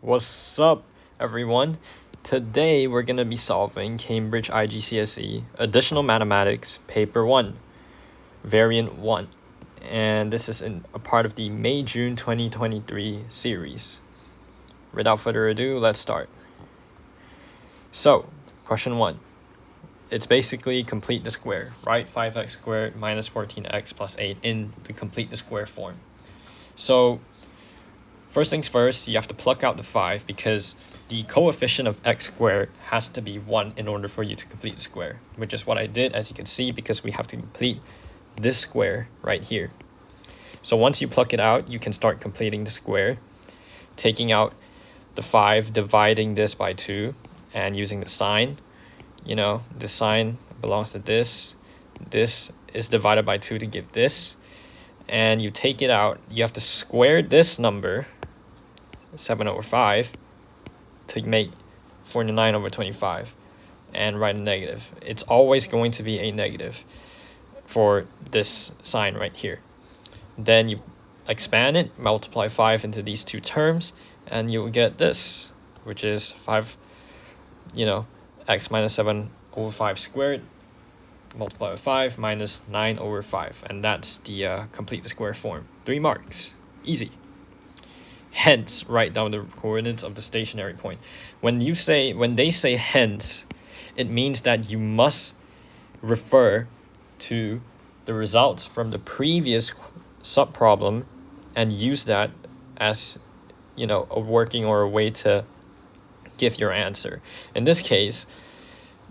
What's up, everyone? Today we're going to be solving Cambridge IGCSE Additional Mathematics Paper 1, Variant 1. And this is a part of the May-June 2023 series. Without further ado, let's start. So, question 1. It's basically complete the square, right? 5x squared minus 14x plus 8 in the complete the square form. So, first things first, you have to pluck out the 5 because the coefficient of x squared has to be 1 in order for you to complete the square, which is what I did, as you can see, because we have to complete this square right here. So once you pluck it out, you can start completing the square, taking out the 5, dividing this by 2, and using the sign. This sign belongs to this. This is divided by 2 to give this. And you take it out, you have to square this number, 7 over 5, to make 49 over 25, and write a negative. It's always going to be a negative for this sign right here. Then you expand it, multiply 5 into these two terms, and you'll get this, which is 5, x minus 7 over 5 squared, multiply by 5 minus 9 over 5, and that's the complete the square form. 3 marks. Easy. Hence, write down the coordinates of the stationary point. When they say hence, it means that you must refer to the results from the previous subproblem and use that as a working or a way to give your answer. In this case,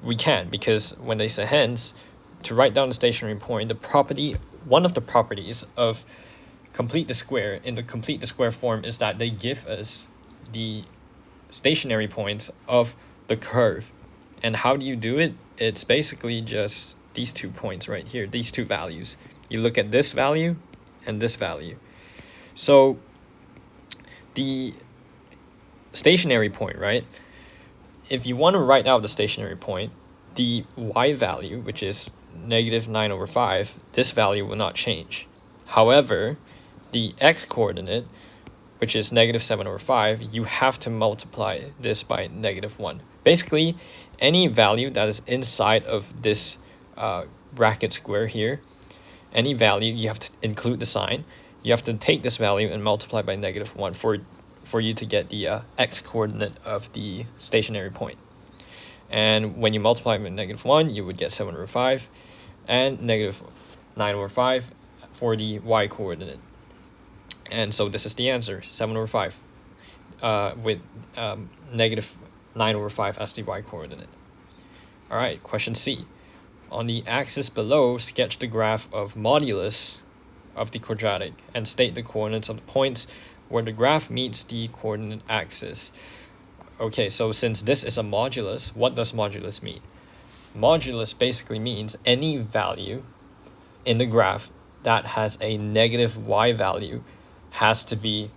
we can, because when they say hence, to write down the stationary point, one of the properties of complete the square in the complete the square form is that they give us the stationary points of the curve. And how do you do it? It's basically just these 2 points right here, these 2 values. You look at this value and this value. So the stationary point, right? If you want to write out the stationary point, the y value, which is negative 9 over 5, this value will not change. However, the x coordinate, which is negative 7 over 5, you have to multiply this by negative 1. Basically, any value that is inside of this bracket square here, any value, you have to include the sign. You have to take this value and multiply by negative 1 for you to get the x coordinate of the stationary point. And when you multiply by negative 1, you would get 7 over 5 and negative 9 over 5 for the y coordinate. And so this is the answer, 7 over 5, with negative 9 over 5 as the y coordinate. All right, question C. On the axis below, sketch the graph of modulus of the quadratic and state the coordinates of the points where the graph meets the coordinate axis. Okay, so since this is a modulus, what does modulus mean? Modulus basically means any value in the graph that has a negative y value has to be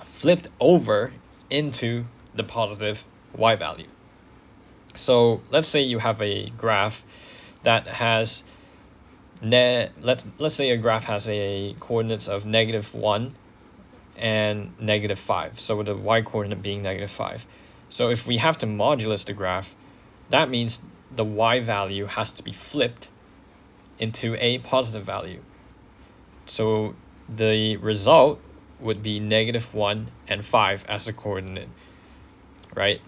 flipped over into the positive y value. So let's say you have a graph that has let's say a graph has a coordinates of negative 1 and negative 5, so with the y coordinate being negative 5. So if we have to modulus the graph, that means the y value has to be flipped into a positive value. So the result would be negative 1 and 5 as the coordinate, right?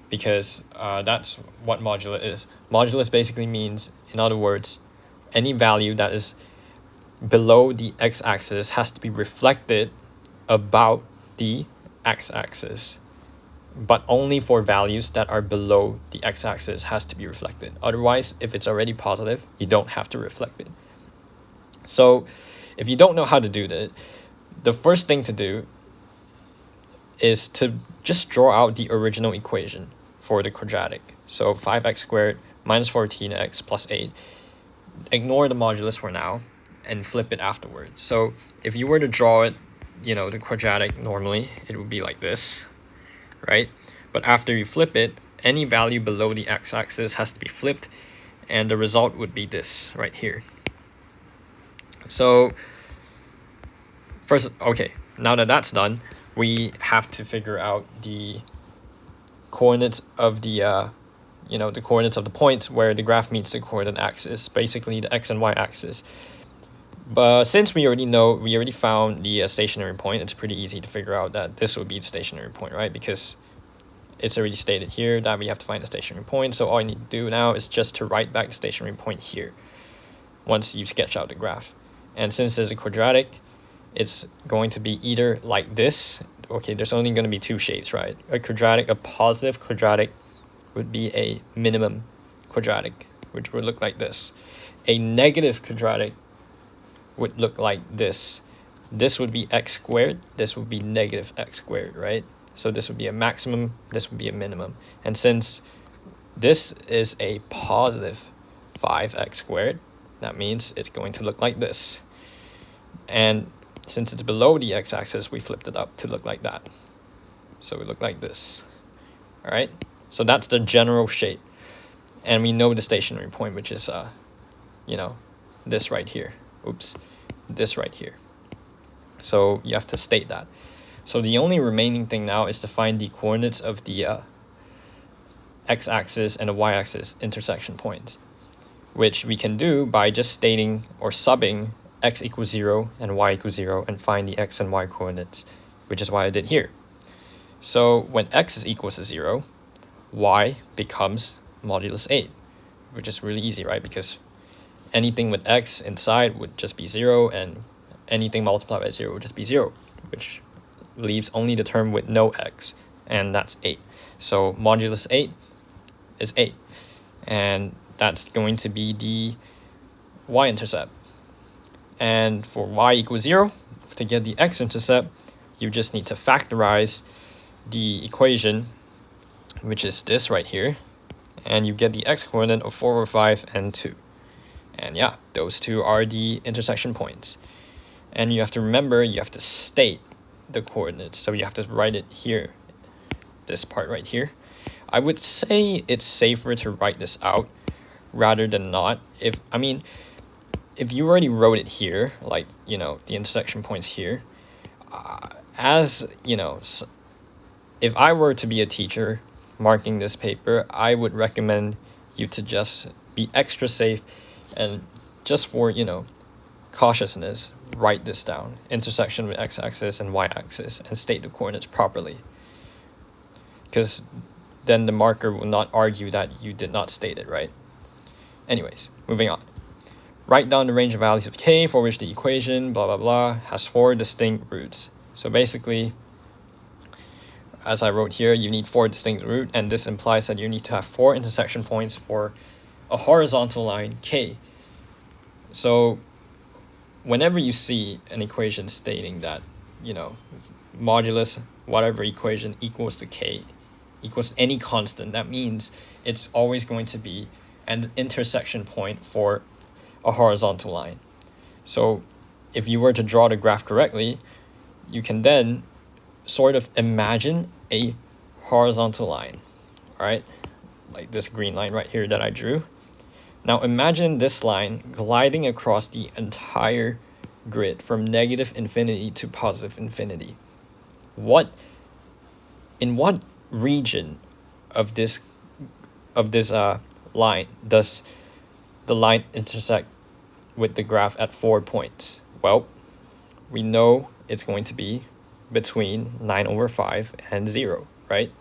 Because that's what modulus is. Modulus basically means, in other words, any value that is below the x-axis has to be reflected about the x-axis, but only for values that are below the x-axis has to be reflected. Otherwise, if it's already positive, you don't have to reflect it. So if you don't know how to do that, the first thing to do is to just draw out the original equation for the quadratic. So 5x squared minus 14x plus 8. Ignore the modulus for now and flip it afterwards. So if you were to draw it, the quadratic normally, it would be like this, right? But after you flip it, any value below the x-axis has to be flipped, and the result would be this right here. So first, okay, now that that's done, we have to figure out the coordinates of the the coordinates of the points where the graph meets the coordinate axis, basically the x and y axis. But since we already found the stationary point, it's pretty easy to figure out that this would be the stationary point, right? Because it's already stated here that we have to find the stationary point. So all you need to do now is just to write back the stationary point here once you sketch out the graph. And since there's a quadratic, it's going to be either like this. Okay, there's only going to be two shapes, right? A positive quadratic would be a minimum quadratic, which would look like this. A negative quadratic would look like this. This would be x squared, this would be negative x squared, right? So this would be a maximum, this would be a minimum. And since this is a positive 5x squared, that means it's going to look like this. And since it's below the x-axis, we flipped it up to look like that. So we look like this. All right? So that's the general shape. And we know the stationary point, which is, this right here. Oops. This right here. So you have to state that. So the only remaining thing now is to find the coordinates of the x-axis and the y-axis intersection points, which we can do by just stating or subbing x equals 0 and y equals 0 and find the x and y coordinates, which is what I did here. So when x is equal to 0, y becomes modulus 8, which is really easy, right? Because anything with x inside would just be 0, and anything multiplied by 0 would just be 0, which leaves only the term with no x, and that's 8. So modulus 8 is 8, and that's going to be the y-intercept. And for y equals 0, to get the x-intercept, you just need to factorize the equation, which is this right here, and you get the x-coordinate of 4 over 5 and 2. And yeah, those two are the intersection points. And you have to remember, you have to state the coordinates. So you have to write it here, this part right here. I would say it's safer to write this out rather than not. If you already wrote it here, like, the intersection points here, if I were to be a teacher marking this paper, I would recommend you to just be extra safe and just for, cautiousness, write this down, intersection with x-axis and y-axis, and state the coordinates properly. Because then the marker will not argue that you did not state it, right? Anyways, moving on. Write down the range of values of k for which the equation, blah, blah, blah, has 4 distinct roots. So basically, as I wrote here, you need 4 distinct roots, and this implies that you need to have 4 intersection points for a horizontal line k. So whenever you see an equation stating that, modulus whatever equation equals to k, equals any constant, that means it's always going to be an intersection point for a horizontal line. So if you were to draw the graph correctly, you can then sort of imagine a horizontal line, all right? Like this green line right here that I drew. Now imagine this line gliding across the entire grid from negative infinity to positive infinity. In what region of this line does the line intersect with the graph at 4 points? Well, we know it's going to be between 9 over 5 and 0, right?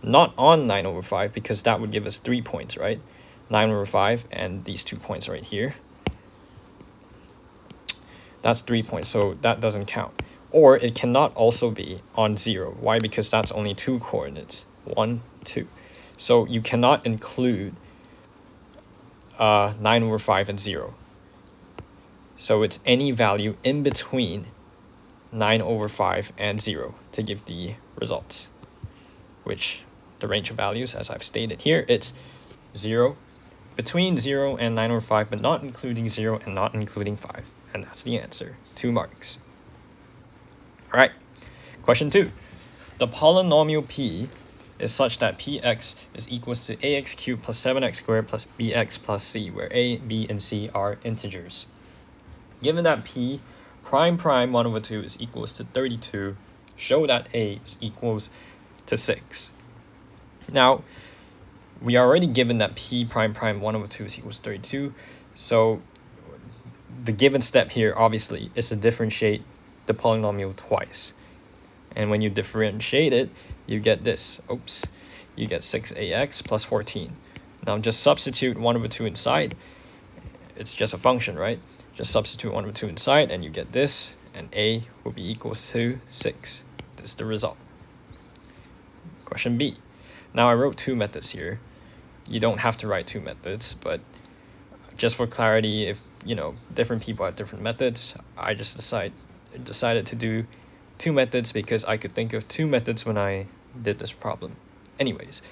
Not on 9 over 5, because that would give us 3 points, right? 9 over 5 and these 2 points right here. That's 3 points, so that doesn't count. Or it cannot also be on 0. Why? Because that's only 2 coordinates, 1, 2. So you cannot include 9 over 5 and 0. So it's any value in between 9 over 5 and 0 to give the results, which the range of values, as I've stated here, it's 0, between 0 and 9 over 5, but not including 0 and not including 5. And that's the answer, 2 marks. All right, question 2. The polynomial p is such that px is equals to ax cubed plus 7x squared plus bx plus c, where a, b, and c are integers. Given that p prime 1 over 2 is equals to 32, show that a is equals to 6. Now, we are already given that p prime 1 over 2 is equals to 32, so the given step here obviously is to differentiate the polynomial twice. And when you differentiate it, you get this. You get 6ax plus 14. Now just substitute 1 over 2 inside. It's just a function, right? Just substitute 1 over 2 inside and you get this, and a will be equals to 6. This is the result. Question B. Now I wrote two methods here. You don't have to write two methods, but just for clarity, if different people have different methods, I just decided to do two methods because I could think of two methods when I did this problem. Anyways,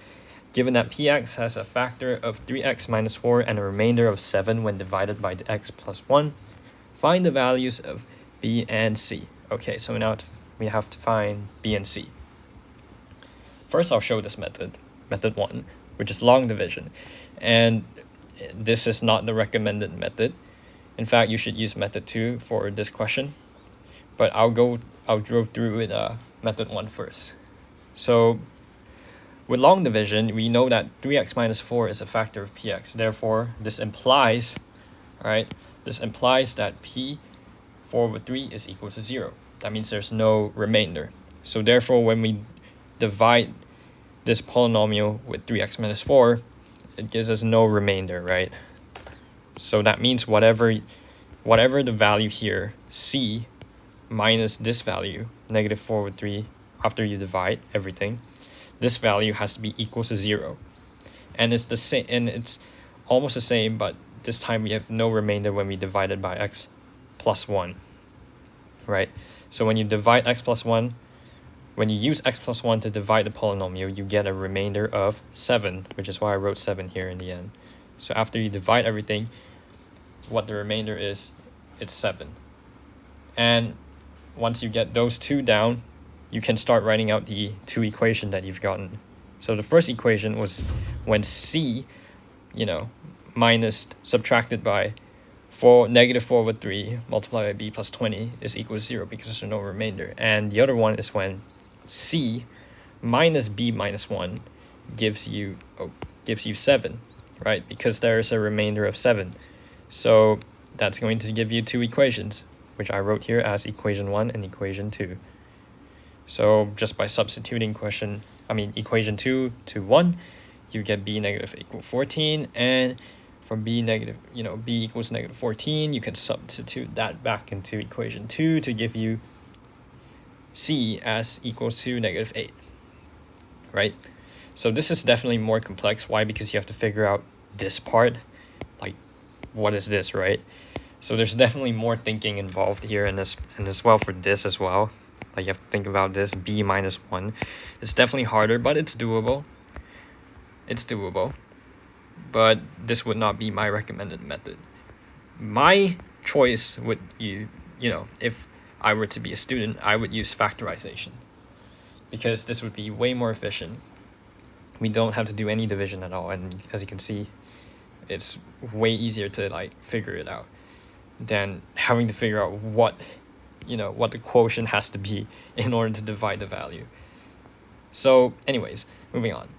given that px has a factor of 3x minus 4 and a remainder of 7 when divided by the x plus 1, find the values of b and c. Okay, so now we have to find b and c. First, I'll show this method 1, which is long division. And this is not the recommended method. In fact, you should use method 2 for this question. But I'll go through with method 1 first. So with long division, we know that 3x minus 4 is a factor of px. Therefore, this implies that p 4 over 3 is equal to 0. That means there's no remainder. So therefore, when we divide this polynomial with 3x minus 4, it gives us no remainder, right? So that means whatever the value here, c, minus this value, negative 4 over 3, after you divide everything, this value has to be equal to 0. And it's the same, and it's almost the same, but this time we have no remainder when we divide it by x plus 1, right? So when you divide x plus 1, when you use x plus 1 to divide the polynomial, you get a remainder of 7, which is why I wrote 7 here in the end. So after you divide everything, what the remainder is, it's 7. And once you get those two down, you can start writing out the two equations that you've gotten. So the first equation was when c, subtracted by negative 4 over 3 multiplied by b plus 20 is equal to 0 because there's no remainder. And the other one is when c minus b minus 1 gives you 7, right? Because there is a remainder of 7. So that's going to give you two equations, which I wrote here as equation 1 and equation 2. So just by substituting equation 2 to 1, you get b negative equal 14, and from b equals negative 14, you can substitute that back into equation 2 to give you c as equals to negative 8, right? So this is definitely more complex. Why? Because you have to figure out this part, like what is this, right? So there's definitely more thinking involved here in this, and as well for this as well. Like you have to think about this b minus 1. It's definitely harder, but it's doable. But this would not be my recommended method. My choice would, if I were to be a student, I would use factorization, because this would be way more efficient. We don't have to do any division at all, and as you can see, it's way easier to figure it out than having to figure out what the quotient has to be in order to divide the value. So anyways, moving on.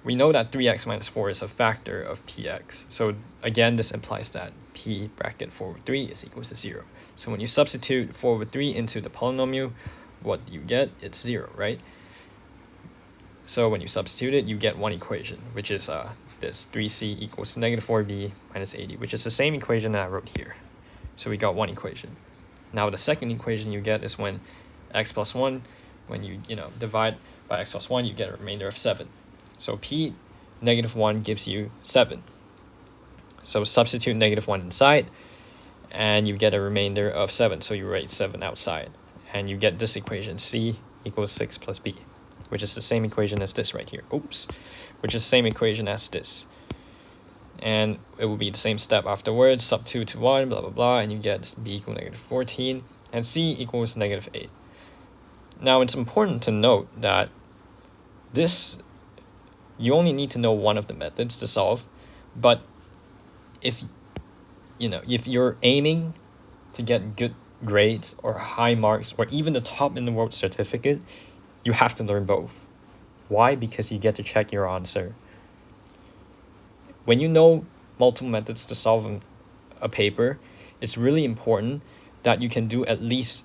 We know that 3x minus 4 is a factor of px. So again, this implies that p bracket 4 over 3 is equal to 0. So when you substitute 4 over 3 into the polynomial, what do you get? It's 0, right? So when you substitute it, you get one equation, which is this 3c equals negative 4b minus 80, which is the same equation that I wrote here. So we got one equation. Now the second equation you get is when x plus 1, when you divide by x plus 1, you get a remainder of 7. So p negative 1 gives you 7. So substitute negative 1 inside, and you get a remainder of 7. So you write 7 outside, and you get this equation, c equals 6 plus b, which is the same equation as this right here. Which is the same equation as this. And it will be the same step afterwards, sub 2 to 1, blah, blah, blah, and you get b equal negative 14, and c equals negative 8. Now, it's important to note that you only need to know one of the methods to solve, but if you're aiming to get good grades or high marks or even the top in the world certificate, you have to learn both. Why? Because you get to check your answer. When you know multiple methods to solve a paper, it's really important that you can do at least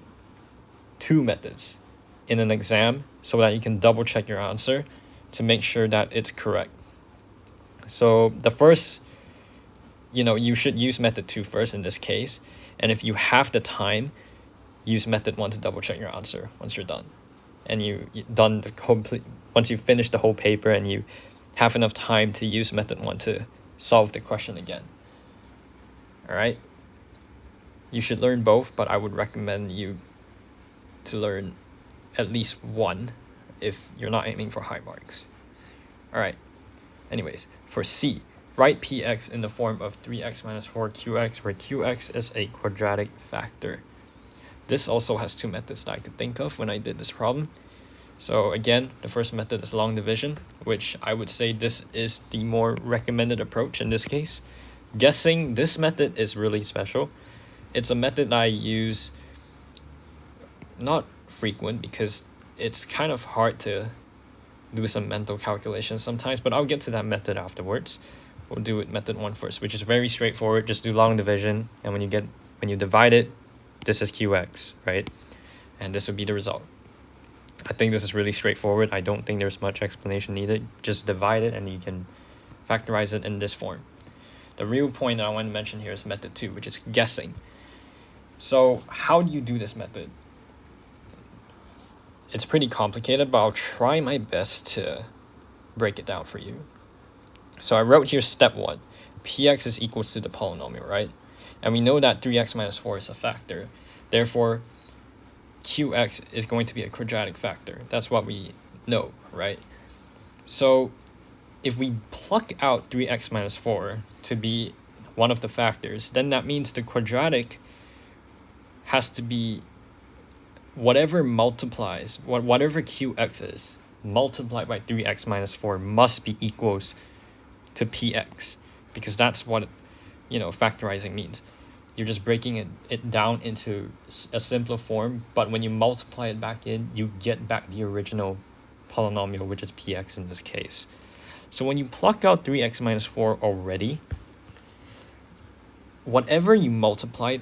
2 methods in an exam so that you can double check your answer to make sure that it's correct. So the first, you should use method 2 first in this case. And if you have the time, use method 1 to double check your answer once you're done. And once you finish the whole paper and you have enough time to use method 1 to solve the question again. All right? You should learn both, but I would recommend you to learn at least one if you're not aiming for high marks. All right. Anyways, for C, write px in the form of 3x minus 4qx, where qx is a quadratic factor. This also has 2 methods that I could think of when I did this problem. So again, the first method is long division, which I would say this is the more recommended approach in this case. Guessing this method is really special. It's a method I use not frequent because it's kind of hard to do some mental calculations sometimes, but I'll get to that method afterwards. We'll do it method 1 first, which is very straightforward. Just do long division, and when you divide it, this is qx, right? And this would be the result. I think this is really straightforward. I don't think there's much explanation needed. Just divide it and you can factorize it in this form. The real point that I want to mention here is method 2, which is guessing. So how do you do this method? It's pretty complicated, but I'll try my best to break it down for you. So I wrote here step 1. Px is equals to the polynomial, right? And we know that 3x minus 4 is a factor. Therefore, qx is going to be a quadratic factor. That's what we know, right? So if we pluck out 3x minus 4 to be one of the factors, then that means the quadratic has to be whatever qx is multiplied by 3x minus 4 must be equals to px, because that's what factorizing means. You're just breaking it down into a simpler form, but when you multiply it back in, you get back the original polynomial, which is px in this case. So when you pluck out 3x minus 4 already, whatever you multiply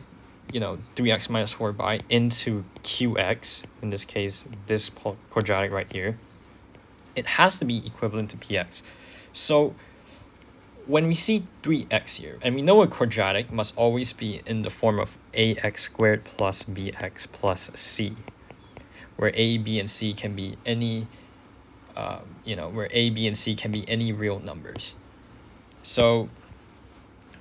3x minus 4 by into qx, in this case, this quadratic right here, it has to be equivalent to px. So when we see 3x here, and we know a quadratic must always be in the form of ax squared plus bx plus c, where a, b, and c can be any, where a, b, and c can be any real numbers. So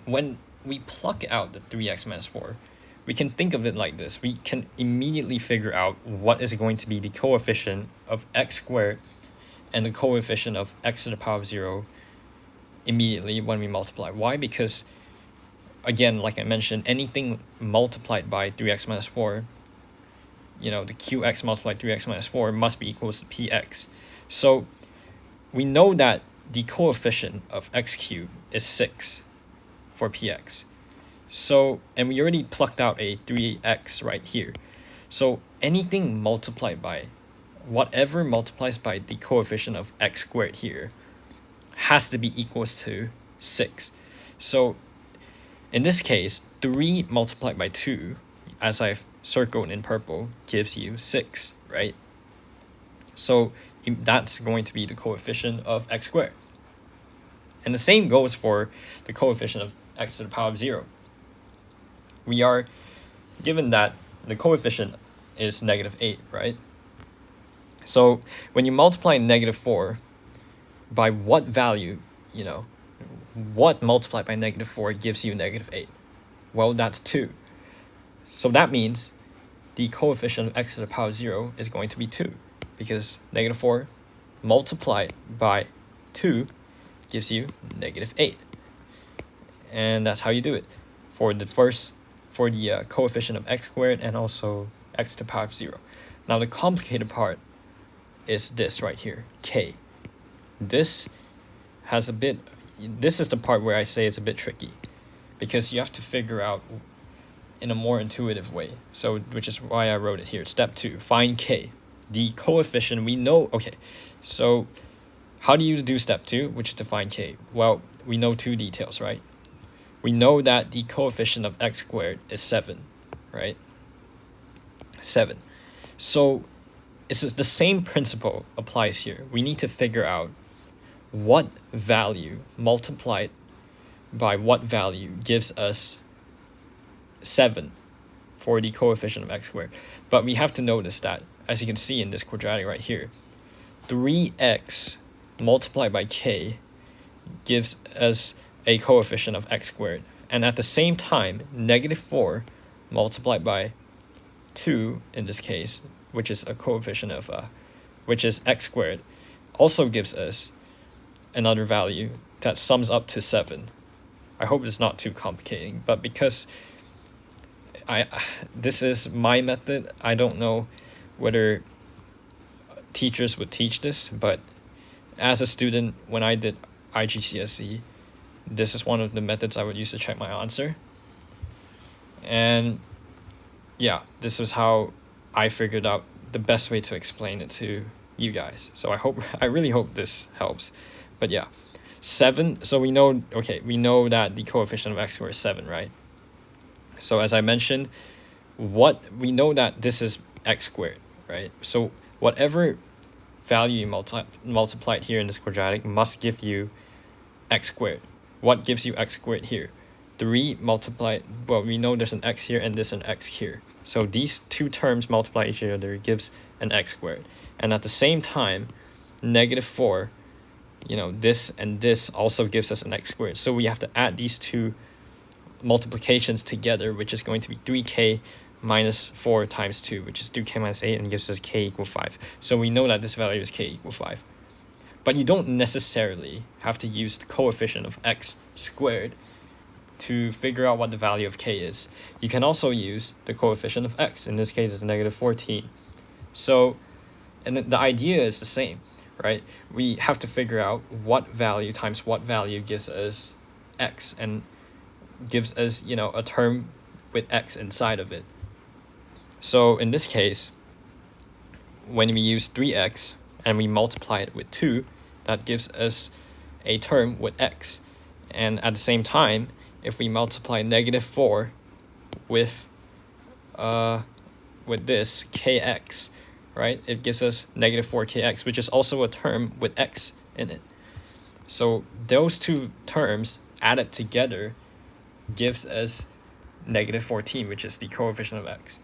when we pluck out the 3x minus 4, we can think of it like this. We can immediately figure out what is going to be the coefficient of x squared and the coefficient of x to the power of 0 immediately when we multiply. Why? Because, again, like I mentioned, anything multiplied by 3x minus 4, the qx multiplied 3x minus 4 must be equals to px. So we know that the coefficient of x cubed is 6 for px. So, and we already plucked out a 3x right here. So anything multiplied by, whatever multiplies by the coefficient of x squared here, has to be equals to 6. So in this case, 3 multiplied by 2, as I've circled in purple, gives you 6, right? So that's going to be the coefficient of x squared. And the same goes for the coefficient of x to the power of 0. We are given that the coefficient is -8, right? So when you multiply -4 by what value, what multiplied by -4 gives you -8? Well, that's 2. So that means the coefficient of x to the power of 0 is going to be 2, because -4 multiplied by 2 gives you -8. And that's how you do it for the coefficient of x squared and also x to the power of 0. Now the complicated part is this right here, k. This is the part where I say it's a bit tricky, because you have to figure out in a more intuitive way. So, which is why I wrote it here. Step 2, find k. The coefficient we know. Okay, so how do you do step 2, which is to find k? Well, we know two details, right? We know that the coefficient of x squared is 7, right? 7. So it's the same principle applies here. We need to figure out what value multiplied by what value gives us 7 for the coefficient of x squared. But we have to notice that, as you can see in this quadratic right here, 3x multiplied by k gives us a coefficient of x squared. And at the same time, -4 multiplied by 2 in this case, which is a coefficient of which is x squared, also gives us another value that sums up to 7. I hope it's not too complicating, but because this is my method, I don't know whether teachers would teach this, but as a student, when I did IGCSE, this is one of the methods I would use to check my answer. And yeah, this was how I figured out the best way to explain it to you guys. So I really hope this helps. But yeah, 7, so we know that the coefficient of x squared is 7, right? So as I mentioned, we know that this is x squared, right? So whatever value you multiplied here in this quadratic must give you x squared. What gives you x squared here? 3 multiplied, well, we know there's an x here and there's an x here. So these two terms multiply each other gives an x squared. And at the same time, -4, this and this also gives us an x squared. So we have to add these two multiplications together, which is going to be 3k minus 4 times 2, which is 2k minus 8, and gives us k equal 5. So we know that this value is k equal 5. But you don't necessarily have to use the coefficient of x squared to figure out what the value of k is. You can also use the coefficient of x. In this case, it's -14. So, and the idea is the same, right? We have to figure out what value times what value gives us x, and gives us, a term with x inside of it. So in this case, when we use 3x and we multiply it with 2, that gives us a term with x. And at the same time, if we multiply -4 with this kx, right, it gives us -4kx, which is also a term with x in it. So those two terms added together gives us -14, which is the coefficient of x.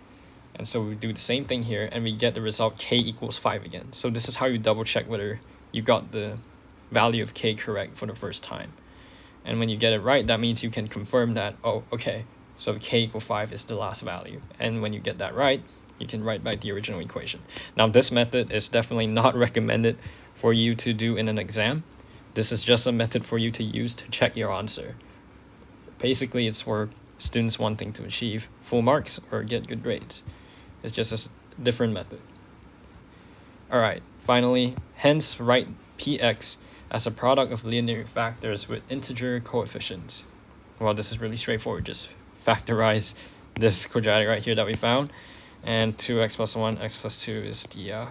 And so we do the same thing here, and we get the result k equals 5 again. So this is how you double check whether you got the value of k correct for the first time. And when you get it right, that means you can confirm that, oh, okay, so k equals 5 is the last value. And when you get that right, you can write back the original equation. Now, this method is definitely not recommended for you to do in an exam. This is just a method for you to use to check your answer. Basically, it's for students wanting to achieve full marks or get good grades. It's just a different method. All right, finally, hence write px as a product of linear factors with integer coefficients. Well, this is really straightforward. Just factorize this quadratic right here that we found, and 2x plus 1, x plus 2 is the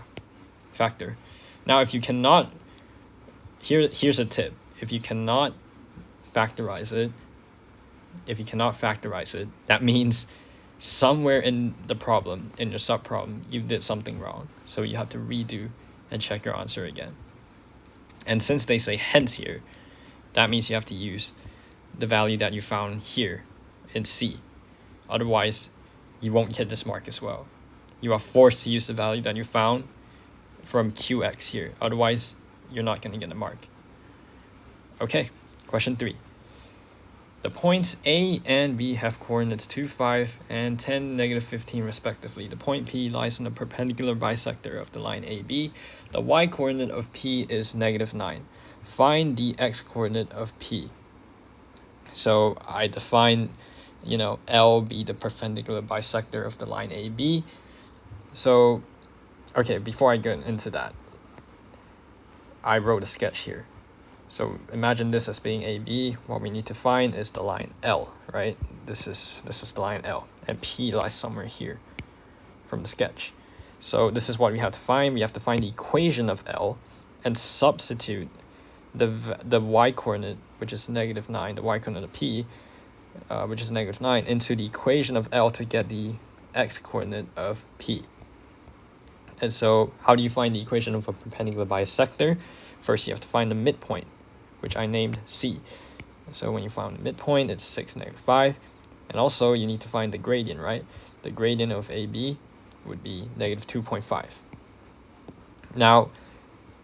factor. Now, if you cannot, here's a tip. If you cannot factorize it, that means somewhere in the problem, in your subproblem, you did something wrong. So you have to redo and check your answer again. And since they say hence here, that means you have to use the value that you found here in C. Otherwise, you won't get this mark as well. You are forced to use the value that you found from QX here. Otherwise, you're not going to get a mark. Okay, question 3. The points A and B have coordinates 2, 5, and 10, -15 respectively. The point P lies on the perpendicular bisector of the line AB. The y-coordinate of P is -9. Find the x-coordinate of P. So I define, L be the perpendicular bisector of the line AB. So, okay, before I get into that, I wrote a sketch here. So imagine this as being AB. What we need to find is the line L, right? This is the line L. and P lies somewhere here from the sketch. So this is what we have to find. We have to find the equation of L and substitute the y coordinate, which is -9, the y coordinate of P, which is -9, into the equation of L to get the x coordinate of P. And so how do you find the equation of a perpendicular bisector? First, you have to find the midpoint, which I named C. So when you find the midpoint, it's 6, -5. And also, you need to find the gradient, right? The gradient of AB would be -2.5. Now,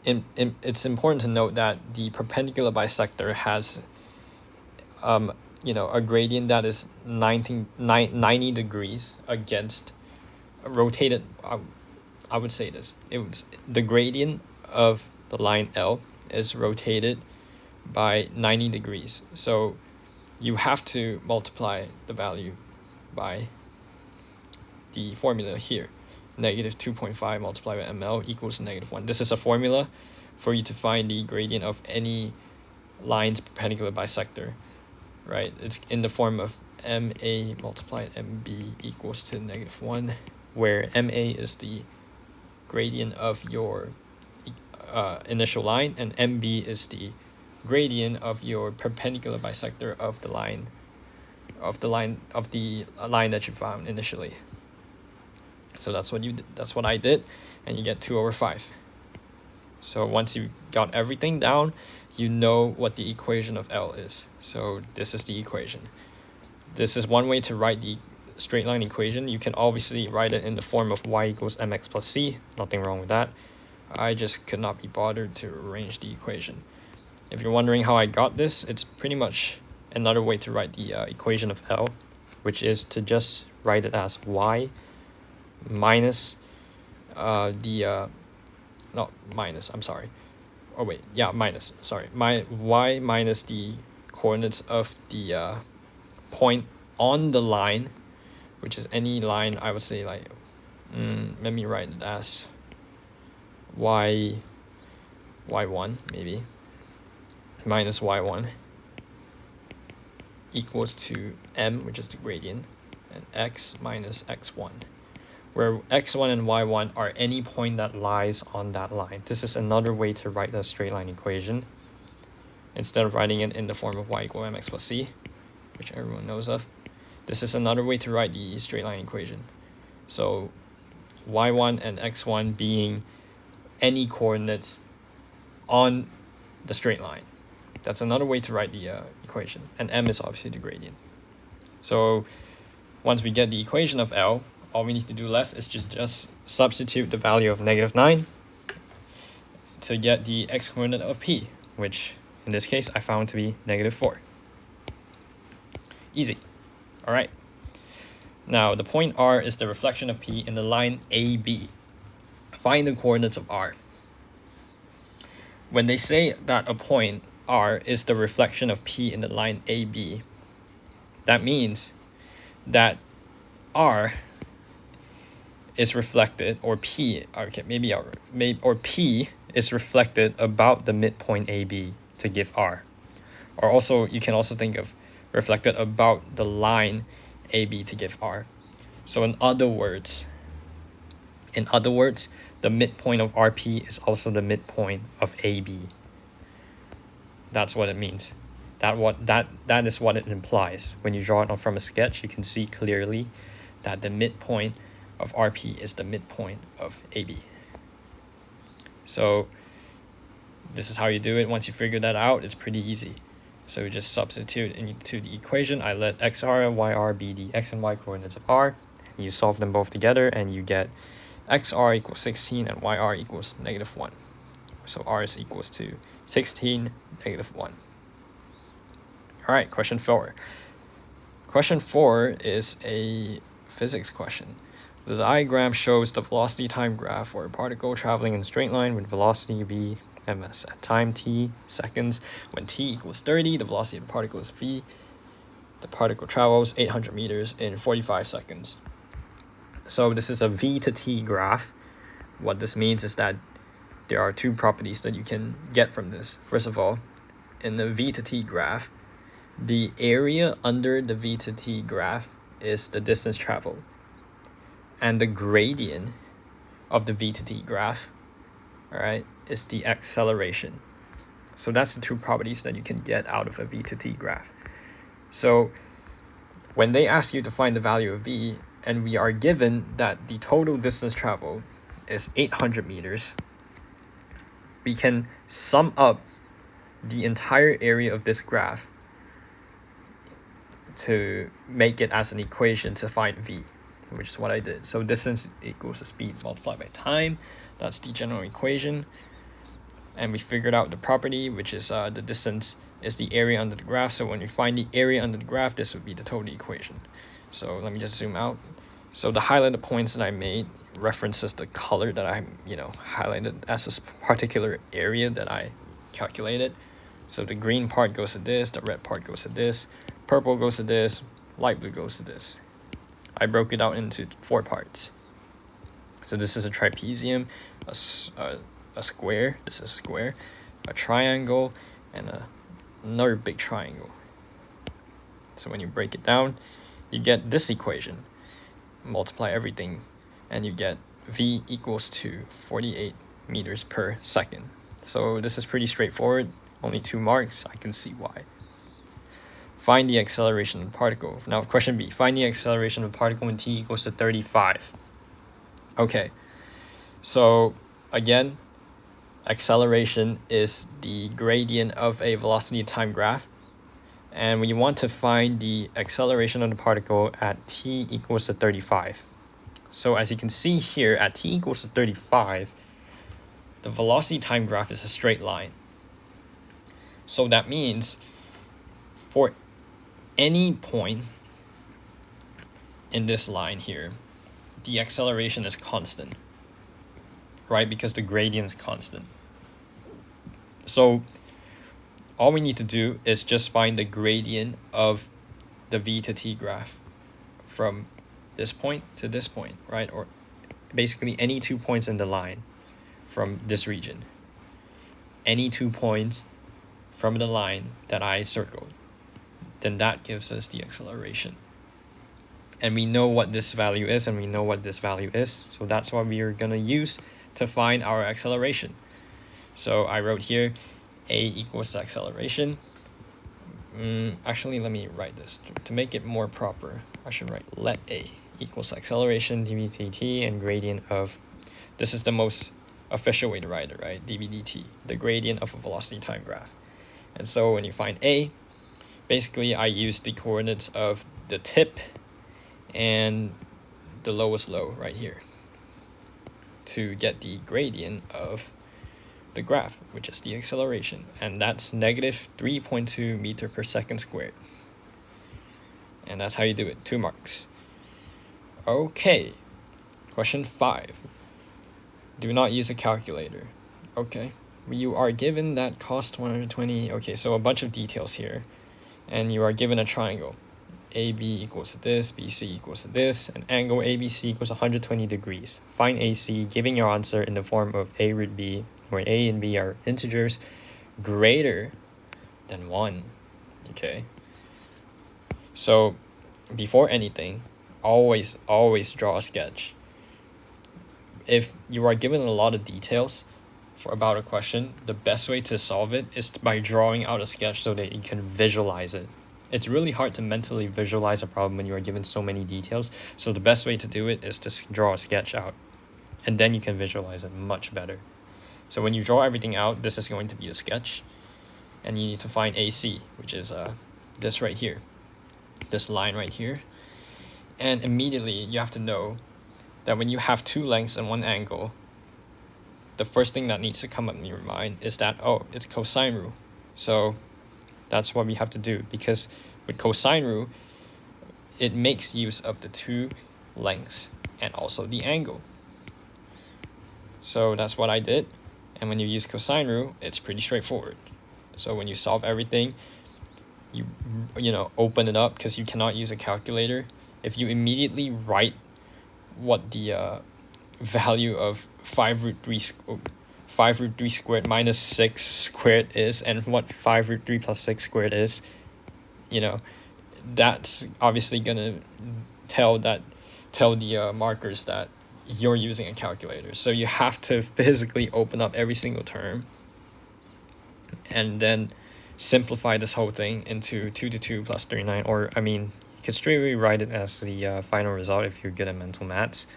it's important to note that the perpendicular bisector has a gradient that is 90 degrees against rotated. I would say this. The gradient of the line L is rotated by 90 degrees. So you have to multiply the value by the formula here. -2.5 multiplied by ml equals -1. This is a formula for you to find the gradient of any line's perpendicular bisector, right? It's in the form of MA multiplied MB equals to -1, where MA is the gradient of your initial line, and MB is the gradient of your perpendicular bisector of the line that you found initially. So that's what I did, and you get 2/5. So once you got everything down, you know what the equation of L is. So this is the equation. This is one way to write the straight line equation. You can obviously write it in the form of y equals mx plus c. Nothing wrong with that. I just could not be bothered to arrange the equation. If you're wondering how I got this, it's pretty much another way to write the equation of L, which is to just write it as y minus my y minus the coordinates of the point on the line, which is any line. I would say, like, let me write it as y1 maybe, minus y1 equals to m, which is the gradient, and x minus x1, where x1 and y1 are any point that lies on that line. This is another way to write the straight line equation. Instead of writing it in the form of y equal mx plus c, which everyone knows of, this is another way to write the straight line equation. So y1 and x1 being any coordinates on the straight line. That's another way to write the equation. And m is obviously the gradient. So once we get the equation of L, all we need to do left is just substitute the value of -9 to get the x coordinate of P, which in this case I found to be -4. Easy. All right. Now the point R is the reflection of P in the line AB. Find the coordinates of R. When they say that a point R is the reflection of P in the line AB, that means that R is reflected, or P, or P is reflected about the midpoint AB to give R. Or also, you can also think of reflected about the line AB to give R. So in other words, the midpoint of RP is also the midpoint of AB. That's what it means. That is what it implies. When you draw it from a sketch, you can see clearly that the midpoint of RP is the midpoint of AB. So this is how you do it. Once you figure that out, it's pretty easy. So you just substitute into the equation. I let xr and yr be the x and y coordinates of R. You solve them both together and you get xr equals 16 and yr equals -1. So r is equals to 16, -1. All right, question 4. Question 4 is a physics question. The diagram shows the velocity time graph for a particle traveling in a straight line with velocity v ms at time t seconds. When t equals 30, the velocity of the particle is v. The particle travels 800 meters in 45 seconds. So this is a v to t graph. What this means is that there are two properties that you can get from this. First of all, in the v to t graph, the area under the v to t graph is the distance traveled, and the gradient of the v to t graph, all right, is the acceleration. So that's the two properties that you can get out of a v to t graph. So when they ask you to find the value of v, and we are given that the total distance traveled is 800 meters, we can sum up the entire area of this graph to make it as an equation to find v, which is what I did. So distance equals the speed multiplied by time. That's the general equation. And we figured out the property, which is the distance is the area under the graph. So when you find the area under the graph, this would be the total equation. So let me just zoom out. So the highlighted points that I made references the color that I highlighted as this particular area that I calculated. So the green part goes to this, the red part goes to this, purple goes to this, light blue goes to this. I broke it out into 4 parts. So this is a trapezium, a square, this is a square, a triangle, and another big triangle. So when you break it down, you get this equation. Multiply everything, and you get v equals to 48 meters per second. So this is pretty straightforward, only 2 marks. I can see why. Find the acceleration of the particle. Now question B, find the acceleration of the particle when t equals to 35. Okay, so again, acceleration is the gradient of a velocity time graph, and we want to find the acceleration of the particle at t equals to 35. So as you can see here, at t equals to 35, the velocity time graph is a straight line. So that means for any point in this line here, the acceleration is constant, right? Because the gradient is constant. So all we need to do is just find the gradient of the v to t graph from this point to this point, right? Or basically any 2 points in the line from this region. Any 2 points from the line that I circled, then that gives us the acceleration. And we know what this value is, and we know what this value is. So that's what we are going to use to find our acceleration. So I wrote here, a equals the acceleration. Actually, let me write this. To make it more proper, I should write let a equals acceleration, dv dt, and gradient of, this is the most official way to write it, right? dv dt, the gradient of a velocity time graph. And so when you find a, basically I use the coordinates of the tip and the lowest low right here to get the gradient of the graph, which is the acceleration, and that's negative 3.2 meter per second squared. And that's how you do it, 2 marks. Okay, question 5. Do not use a calculator. Okay, you are given that cost 120. Okay, so a bunch of details here, and you are given a triangle. AB equals to this, BC equals to this, and angle ABC equals 120 degrees. Find AC, giving your answer in the form of A root B, where A and B are integers greater than 1. Okay. So before anything, always draw a sketch. If you are given a lot of details about a question, the best way to solve it is by drawing out a sketch so that you can visualize it. It's really hard to mentally visualize a problem when you are given so many details. So the best way to do it is to draw a sketch out, and then you can visualize it much better. So when you draw everything out, this is going to be a sketch, and you need to find AC, which is this right here, this line right here. And immediately you have to know that when you have 2 lengths and 1 angle, the first thing that needs to come up in your mind is that, oh, it's cosine rule. So that's what we have to do, because with cosine rule, it makes use of the 2 lengths and also the angle. So that's what I did. And when you use cosine rule, it's pretty straightforward. So when you solve everything, you open it up, because you cannot use a calculator. If you immediately write what the value of 5 root 3 squared minus 6 squared is, and what 5 root 3 plus 6 squared is, that's obviously going to tell the markers that you're using a calculator. So you have to physically open up every single term and then simplify this whole thing into 2 to 2 plus 39, or I mean, you could straight away write it as the final result if you're good at mental maths,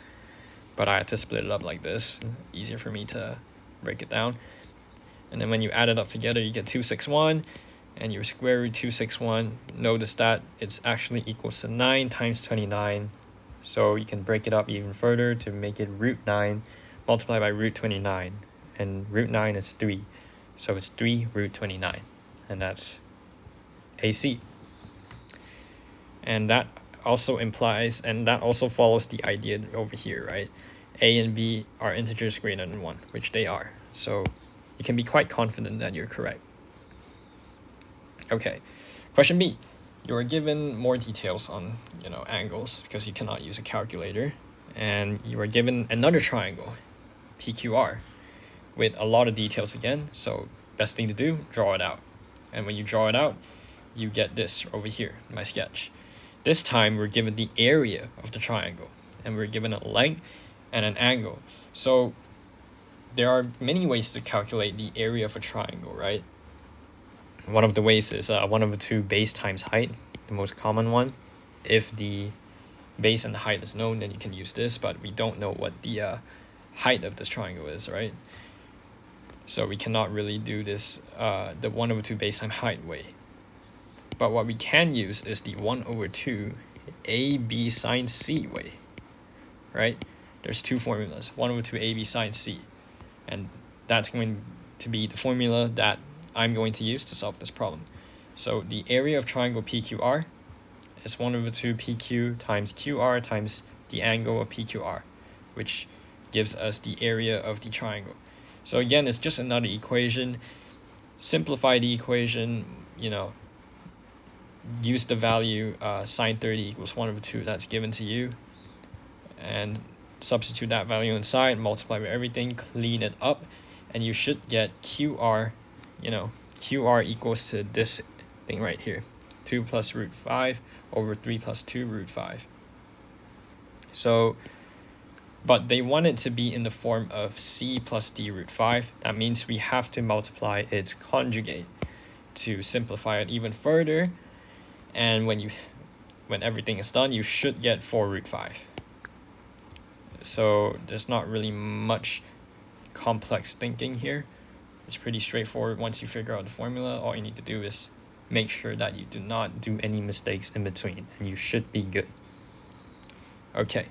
but I had to split it up like this, easier for me to break it down. And then when you add it up together, you get 261, and your square root 261, notice that it's actually equals to 9 times 29, so you can break it up even further to make it root 9 multiplied by root 29, and root 9 is 3, so it's 3 root 29, and that's AC. And that also implies, and that also follows the idea over here, right? A and B are integers greater than 1, which they are, so you can be quite confident that you're correct. Okay, question B. You are given more details on angles because you cannot use a calculator, and you are given another triangle, PQR, with a lot of details again. So best thing to do, draw it out. And when you draw it out, you get this over here in my sketch. This time we're given the area of the triangle, and we're given a length and an angle. So there are many ways to calculate the area of a triangle, right? One of the ways is 1/2 base times height, the most common one. If the base and the height is known, then you can use this, but we don't know what the height of this triangle is, right? So we cannot really do this the 1/2 base times height way. But what we can use is the 1/2 AB sine C way, right? There's two formulas, 1/2 AB sine C, and that's going to be the formula that I'm going to use to solve this problem. So the area of triangle PQR is 1/2 PQ times QR times the angle of PQR, which gives us the area of the triangle. So again, it's just another equation. Simplify the equation, use the value sine 30 equals 1/2 that's given to you, and substitute that value inside, multiply by everything, clean it up, and you should get QR. QR equals to this thing right here, 2 plus root 5 over 3 plus 2 root 5. So, but they want it to be in the form of C plus D root 5. That means we have to multiply its conjugate to simplify it even further. And when everything is done, you should get 4 root 5. So there's not really much complex thinking here. It's pretty straightforward. Once you figure out the formula, all you need to do is make sure that you do not do any mistakes in between, and you should be good. Okay,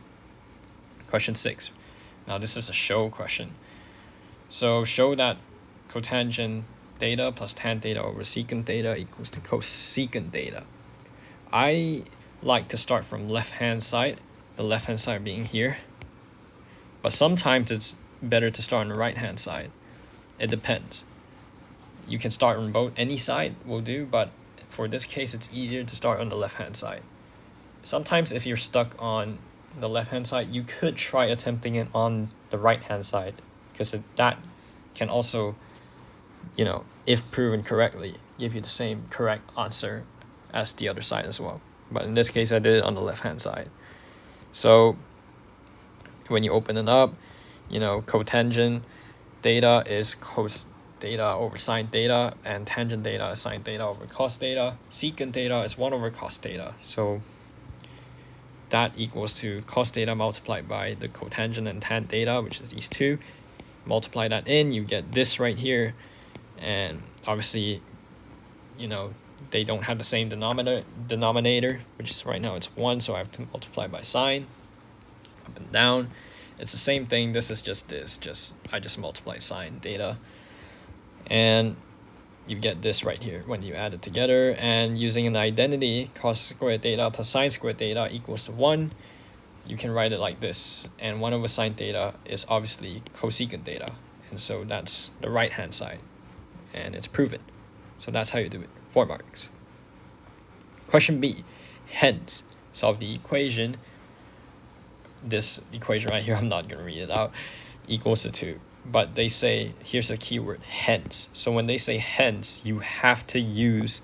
question 6. Now this is a show question. So show that cotangent theta plus tan theta over secant theta equals to cosecant theta. I like to start from left-hand side, the left-hand side being here, but sometimes it's better to start on the right-hand side. It depends. You can start on both, any side will do, but for this case, it's easier to start on the left-hand side. Sometimes if you're stuck on the left-hand side, you could try attempting it on the right-hand side, because that can also, if proven correctly, give you the same correct answer as the other side as well. But in this case, I did it on the left-hand side. So when you open it up, cotangent theta is cos theta over sine theta, and tangent theta is sine theta over cos theta. Secant theta is 1 over cos theta. So that equals to cos theta multiplied by the cotangent and tan theta, which is these two. Multiply that in, you get this right here. And obviously, they don't have the same denominator, which is right now it's 1, so I have to multiply by sine, up and down. It's the same thing. This is just I just multiply sine theta, and you get this right here when you add it together. And using an identity, cos squared theta plus sine squared theta equals to 1, you can write it like this, and 1 over sine theta is obviously cosecant theta, and so that's the right hand side, and it's proven. So that's how you do it. 4 marks. Question B. Hence, solve the equation. This equation right here, I'm not going to read it out, equals to 2. But they say, here's a keyword, hence. So when they say hence, you have to use,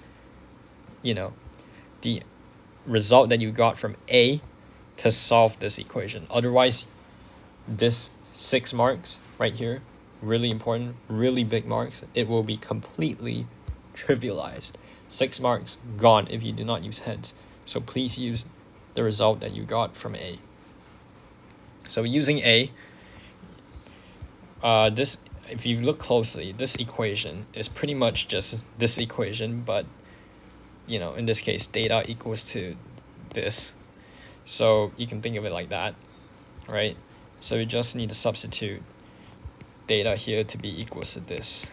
the result that you got from A to solve this equation. Otherwise, this 6 marks right here, really important, really big marks, it will be completely trivialized. 6 marks gone if you do not use heads. So please use the result that you got from A. So using A, this, if you look closely, this equation is pretty much just this equation, but in this case, theta equals to this. So you can think of it like that, right? So you just need to substitute theta here to be equals to this.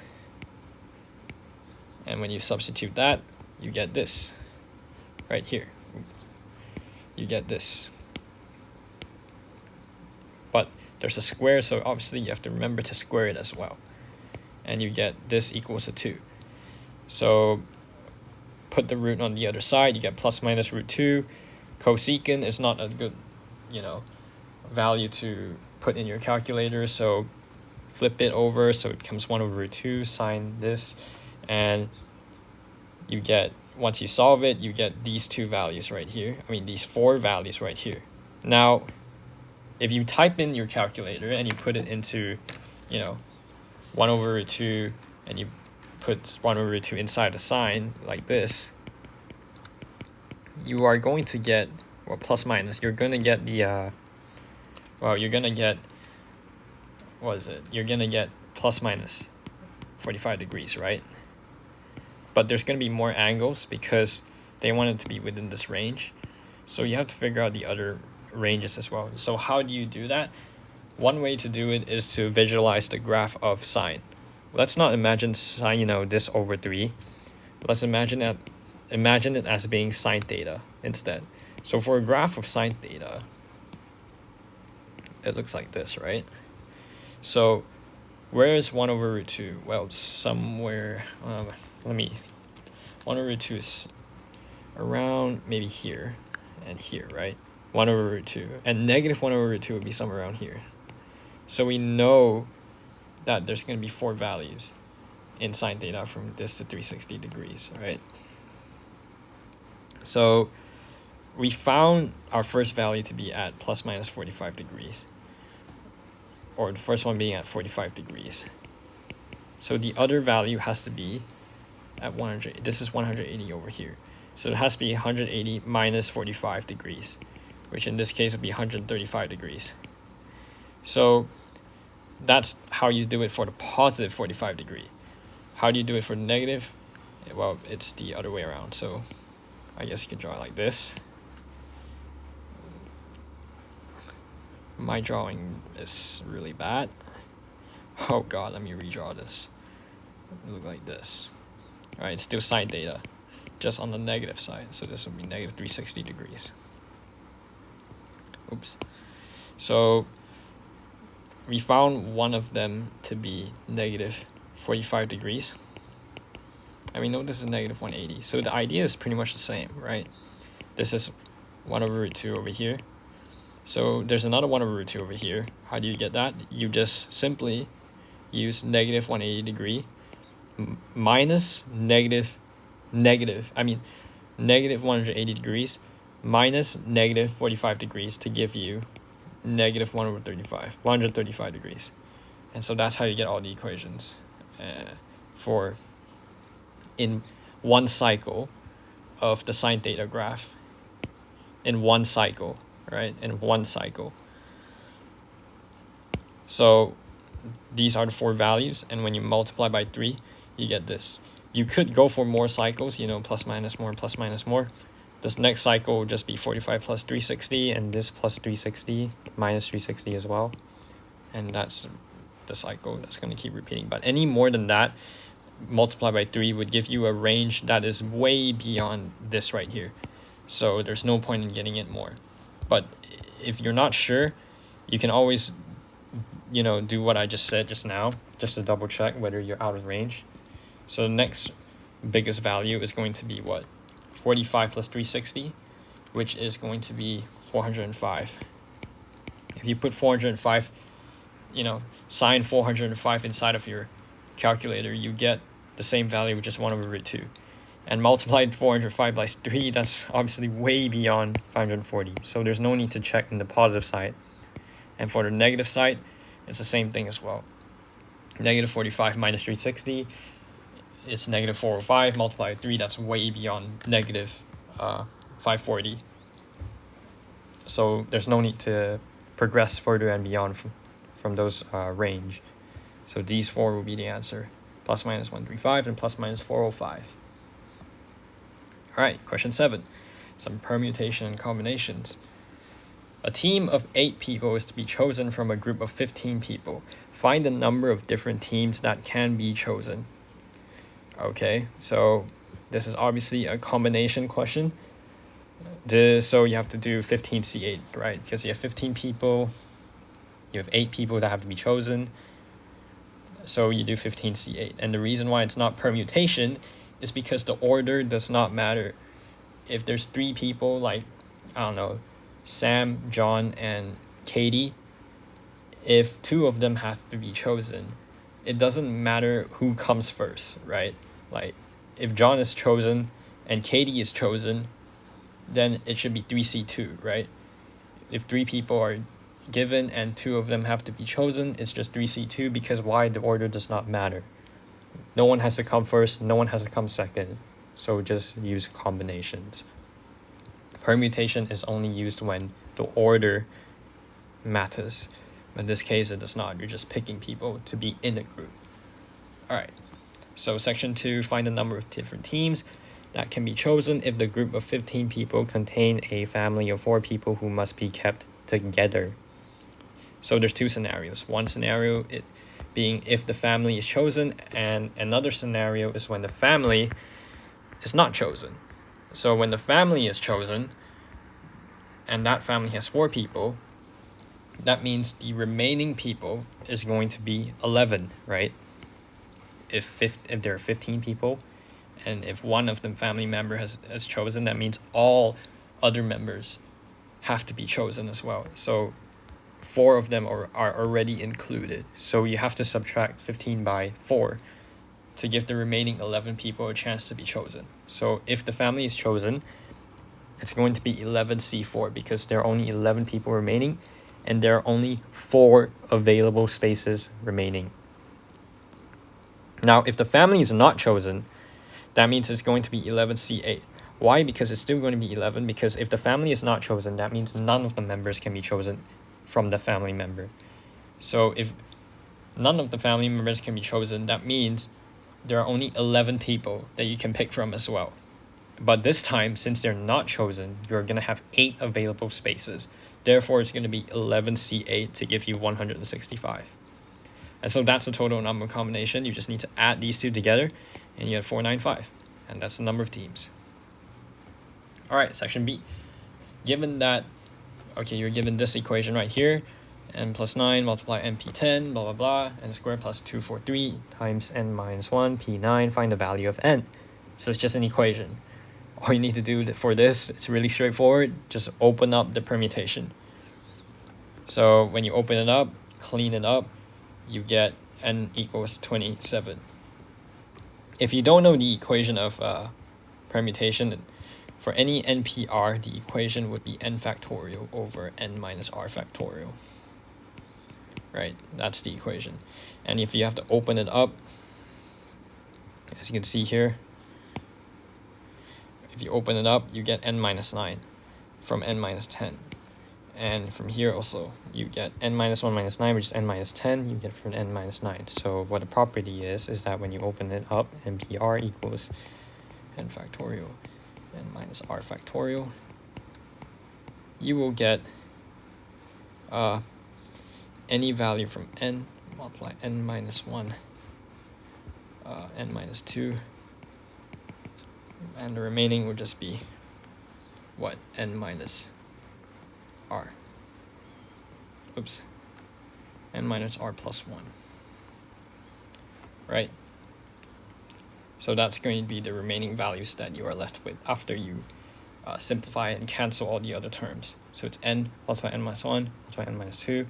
And when you substitute that, you get this right here. You get this. But there's a square, so obviously you have to remember to square it as well. And you get this equals to 2. So put the root on the other side, you get plus minus root 2. Cosecant is not a good, value to put in your calculator, so flip it over so it becomes 1 over root 2, sine this, and you get, once you solve it, you get these 2 values right here. These 4 values right here. Now, if you type in your calculator and you put it into, 1 over root 2, and you put 1 over root 2 inside the sign like this, you are going to get, plus minus, you're going to get the, you're going to get, you're going to get plus minus 45 degrees, right? But there's going to be more angles because they want it to be within this range. So you have to figure out the other ranges as well. So how do you do that? One way to do it is to visualize the graph of sine. Let's not imagine sine, this over 3. Let's imagine it as being sine theta instead. So for a graph of sine theta, it looks like this, right? So where is 1 over root 2? Well, somewhere, 1 over root 2 is around maybe here and here, right? 1 over root 2. And negative 1 over root 2 would be somewhere around here. So we know that there's going to be 4 values in sine theta from this to 360 degrees, right? So we found our first value to be at plus minus 45 degrees, or the first one being at 45 degrees. So the other value has to be at 100. This is 180 over here. So it has to be 180 minus 45 degrees, which in this case would be 135 degrees. So that's how you do it for the positive 45 degree. How do you do it for the negative? Well, it's the other way around. So I guess you can draw it like this. My drawing is really bad. Oh god, let me redraw this. It look like this. Alright, it's still sine theta, just on the negative side. So this will be negative 360 degrees. Oops. So we found one of them to be negative 45 degrees. And we know this is negative 180. So the idea is pretty much the same, right? This is 1 over root 2 over here. So there's another 1 over root 2 over here. How do you get that? You just simply use negative 180 degree minus negative 180 degrees minus negative 45 degrees to give you negative 135 degrees. And so that's how you get all the equations for in one cycle of the sine theta graph. In one cycle, right? In one cycle. So these are the 4 values, and when you multiply by 3, you get this. You could go for more cycles, plus minus more. This next cycle will just be 45 plus 360, and this plus 360 minus 360 as well. And that's the cycle that's going to keep repeating. But any more than that, multiply by 3 would give you a range that is way beyond this right here. So there's no point in getting it more. But if you're not sure, you can always, do what I just said just now, just to double check whether you're out of range. So the next biggest value is going to be what? 45 plus 360, which is going to be 405. If you put 405, sine 405 inside of your calculator, you get the same value, which is 1 over root 2. And multiplied 405 by 3, that's obviously way beyond 540. So there's no need to check in the positive side. And for the negative side, it's the same thing as well. Negative 45 minus 360 is negative 405. Multiplied by 3, that's way beyond negative 540. So there's no need to progress further and beyond from those range. So these four will be the answer. Plus minus 135 and plus minus 405. All right, question 7. Some permutation and combinations. A team of 8 people is to be chosen from a group of 15 people. Find the number of different teams that can be chosen. Okay, so this is obviously a combination question. So you have to do 15C8, right? Because you have 15 people, you have 8 people that have to be chosen. So you do 15C8. And the reason why it's not permutation is because the order does not matter. If there's 3 people, like, I don't know, Sam, John, and Katie, if 2 of them have to be chosen, it doesn't matter who comes first, right? Like, if John is chosen and Katie is chosen, then it should be 3C2, right? If 3 people are given and 2 of them have to be chosen, it's just 3C2, because why? The order does not matter. No one has to come first, no one has to come second. So just use combinations. Permutation is only used when the order matters. In this case, it does not. You're just picking people to be in a group. All right. So section 2, find the number of different teams that can be chosen if the group of 15 people contain a family of 4 people who must be kept together. So there's 2 scenarios. One scenario it being if the family is chosen, and another scenario is when the family is not chosen. So when the family is chosen, and that family has 4 people, that means the remaining people is going to be 11, right? If there are 15 people, and if one of the family member has chosen, that means all other members have to be chosen as well. So 4 of them are already included. So you have to subtract 15 by 4 to give the remaining 11 people a chance to be chosen. So if the family is chosen, it's going to be 11C4 because there are only 11 people remaining and there are only 4 available spaces remaining. Now, if the family is not chosen, that means it's going to be 11C8. Why? Because it's still going to be 11, because if the family is not chosen, that means none of the members can be chosen from the family member. So if none of the family members can be chosen, that means there are only 11 people that you can pick from as well. But this time, since they're not chosen, you're going to have 8 available spaces. Therefore, it's going to be 11C8 to give you 165. And so that's the total number combination. You just need to add these 2 together, and you have 495. And that's the number of teams. All right, section B. Given that, okay, you're given this equation right here, n plus 9 multiply np10, blah, blah, blah, n squared plus 243 times n minus 1, p9, find the value of n. So it's just an equation. All you need to do for this, it's really straightforward. Just open up the permutation. So when you open it up, clean it up, you get n equals 27. If you don't know the equation of permutation, for any NPR, the equation would be n factorial over n minus r factorial. Right, that's the equation. And if you have to open it up, as you can see here, if you open it up, you get n minus 9 from n minus 10. And from here also, you get n minus 1 minus 9, which is n minus 10, you get from n minus 9. So what the property is that when you open it up, NPR equals n factorial, n minus r factorial, you will get any value from n, multiply n minus 1, n minus 2, and the remaining will just be what? N minus r. Oops. N minus r plus 1. Right? So that's going to be the remaining values that you are left with after you simplify and cancel all the other terms. So it's n multiply n minus 1, multiply n minus 2,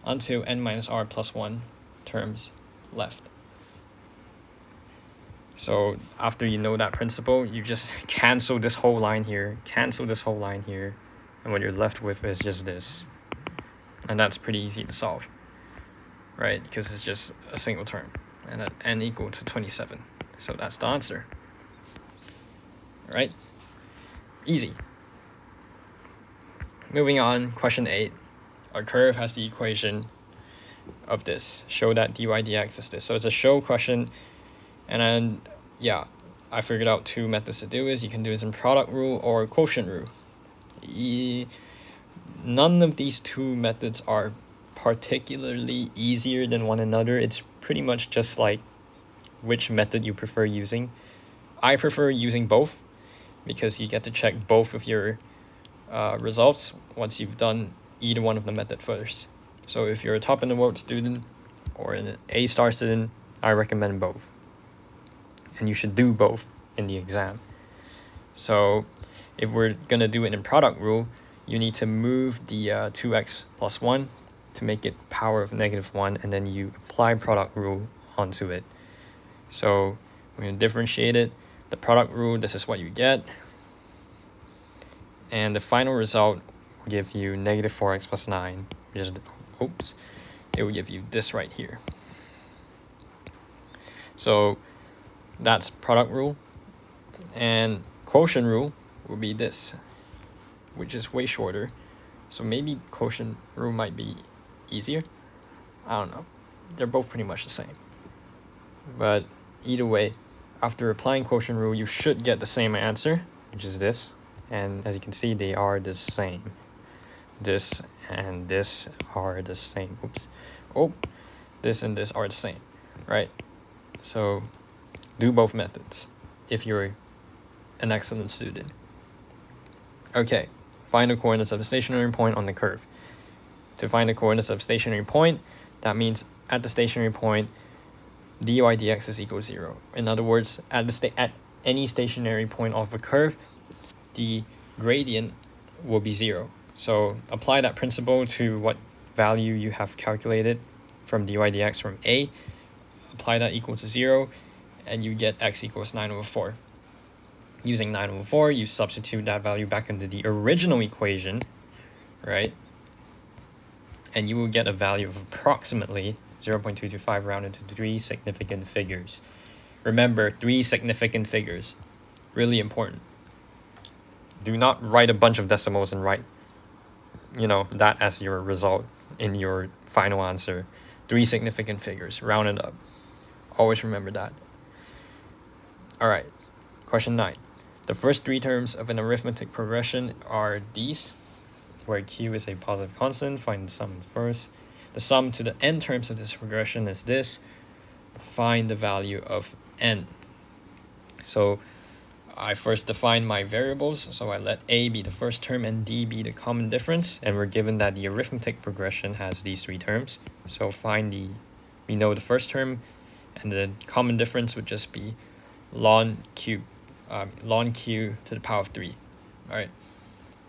until n minus r plus 1 terms left. So after you know that principle, you just cancel this whole line here, and what you're left with is just this. And that's pretty easy to solve, right? Because it's just a single term, and at n equal to 27. So that's the answer. All right? Easy. Moving on, question 8. A curve has the equation of this. Show that dy dx is this. So it's a show question, and then, yeah, I figured out two methods to do this. You can do this in product rule or quotient rule. None of these two methods are particularly easier than one another. It's pretty much just like which method you prefer using. I prefer using both because you get to check both of your results once you've done either one of the method first. So if you're a top in the world student or an A-star student, I recommend both. And you should do both in the exam. So if we're gonna do it in product rule, you need to move the 2x plus 1 to make it power of -1, and then you apply product rule onto it. So we're going to differentiate it. The product rule, this is what you get. And the final result will give you -4x plus 9. It will give you this right here. So that's product rule. And quotient rule will be this, which is way shorter. So maybe quotient rule might be easier. I don't know. They're both pretty much the same. But either way, after applying quotient rule, you should get the same answer, which is this. And as you can see, they are the same. This and this are the same. This and this are the same, right? So do both methods if you're an excellent student. Okay, find the coordinates of the stationary point on the curve. To find the coordinates of stationary point, that means at the stationary point, dy dx is equal to 0. In other words, at any stationary point of a curve, the gradient will be 0. So apply that principle to what value you have calculated from dy dx from a, apply that equal to 0, and you get x equals 9/4. Using 9/4, you substitute that value back into the original equation, right? And you will get a value of approximately 0.225 rounded to 3 significant figures. Remember, 3 significant figures. Really important. Do not write a bunch of decimals and write, that as your result in your final answer. 3 significant figures, round it up. Always remember that. All right, question 9. The first 3 terms of an arithmetic progression are these, where q is a positive constant. Find the sum first. The sum to the n terms of this progression is this. Find the value of n. So I first define my variables. So I let a be the first term and d be the common difference. And we're given that the arithmetic progression has these 3 terms. So we know the first term, and the common difference would just be ln q to the power of 3. All right.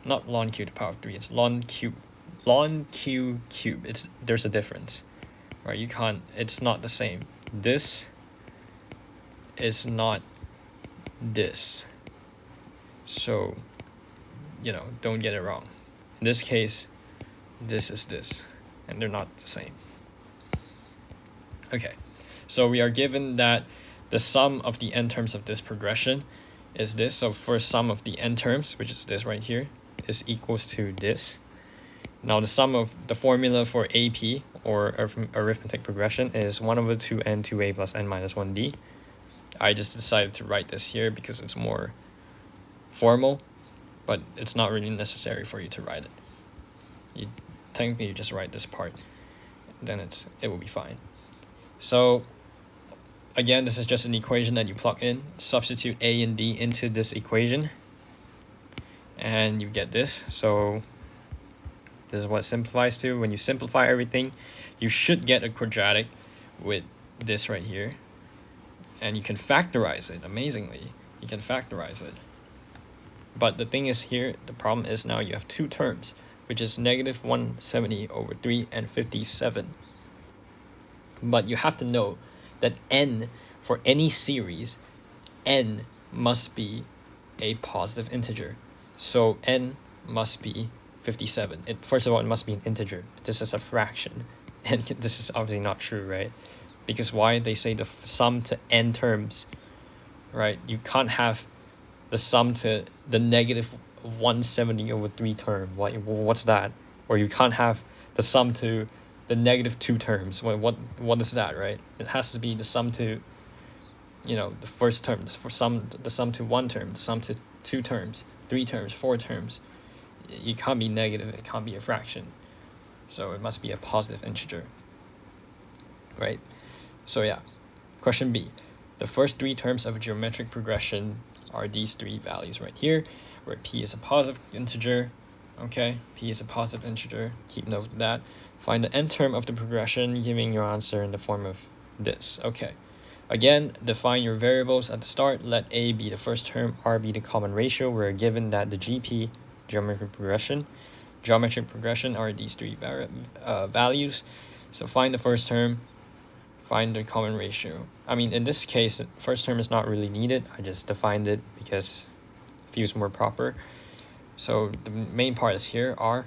Not ln q to the power of 3, it's ln q cubed. There's a difference, right? It's not the same. This is not this. So, don't get it wrong. In this case, this is this, and they're not the same. Okay, so we are given that the sum of the n terms of this progression is this. So first sum of the n terms, which is this right here, is equals to this. Now the sum of the formula for AP, or arithmetic progression, is 1/2n 2a plus n minus 1d. I just decided to write this here because it's more formal, but it's not really necessary for you to write it. Technically you just write this part, then it will be fine. So again, this is just an equation that you plug in. Substitute a and d into this equation, and you get this. So this is what it simplifies to. When you simplify everything, you should get a quadratic with this right here. And you can factorize it. Amazingly, you can factorize it. But the thing is here, the problem is now you have 2 terms, which is -170/3 and 57. But you have to know that n for any series n must be a positive integer. So n must be 57. First of all, it must be an integer. This is a fraction. And this is obviously not true, right? Because why? They say the sum to n terms, right? You can't have the sum to the negative 170/3 term. What's that? Or you can't have the sum to the negative 2 terms. What is that, right? It has to be the sum to, the first term, the sum to 1 term, the sum to 2 terms, 3 terms, 4 terms. You can't be negative. It can't be a fraction. So it must be a positive integer, right? So yeah, question B. The first 3 terms of a geometric progression are these 3 values right here, where p is a positive integer. Okay, p is a positive integer. Keep note of that. Find the nth term of the progression, giving your answer in the form of this. Okay. Again, define your variables at the start. Let a be the first term, r be the common ratio. We're given that the GP, geometric progression are these 3 values. So find the first term, find the common ratio. I mean, in this case, first term is not really needed. I just defined it because it feels more proper. So the main part is here, r.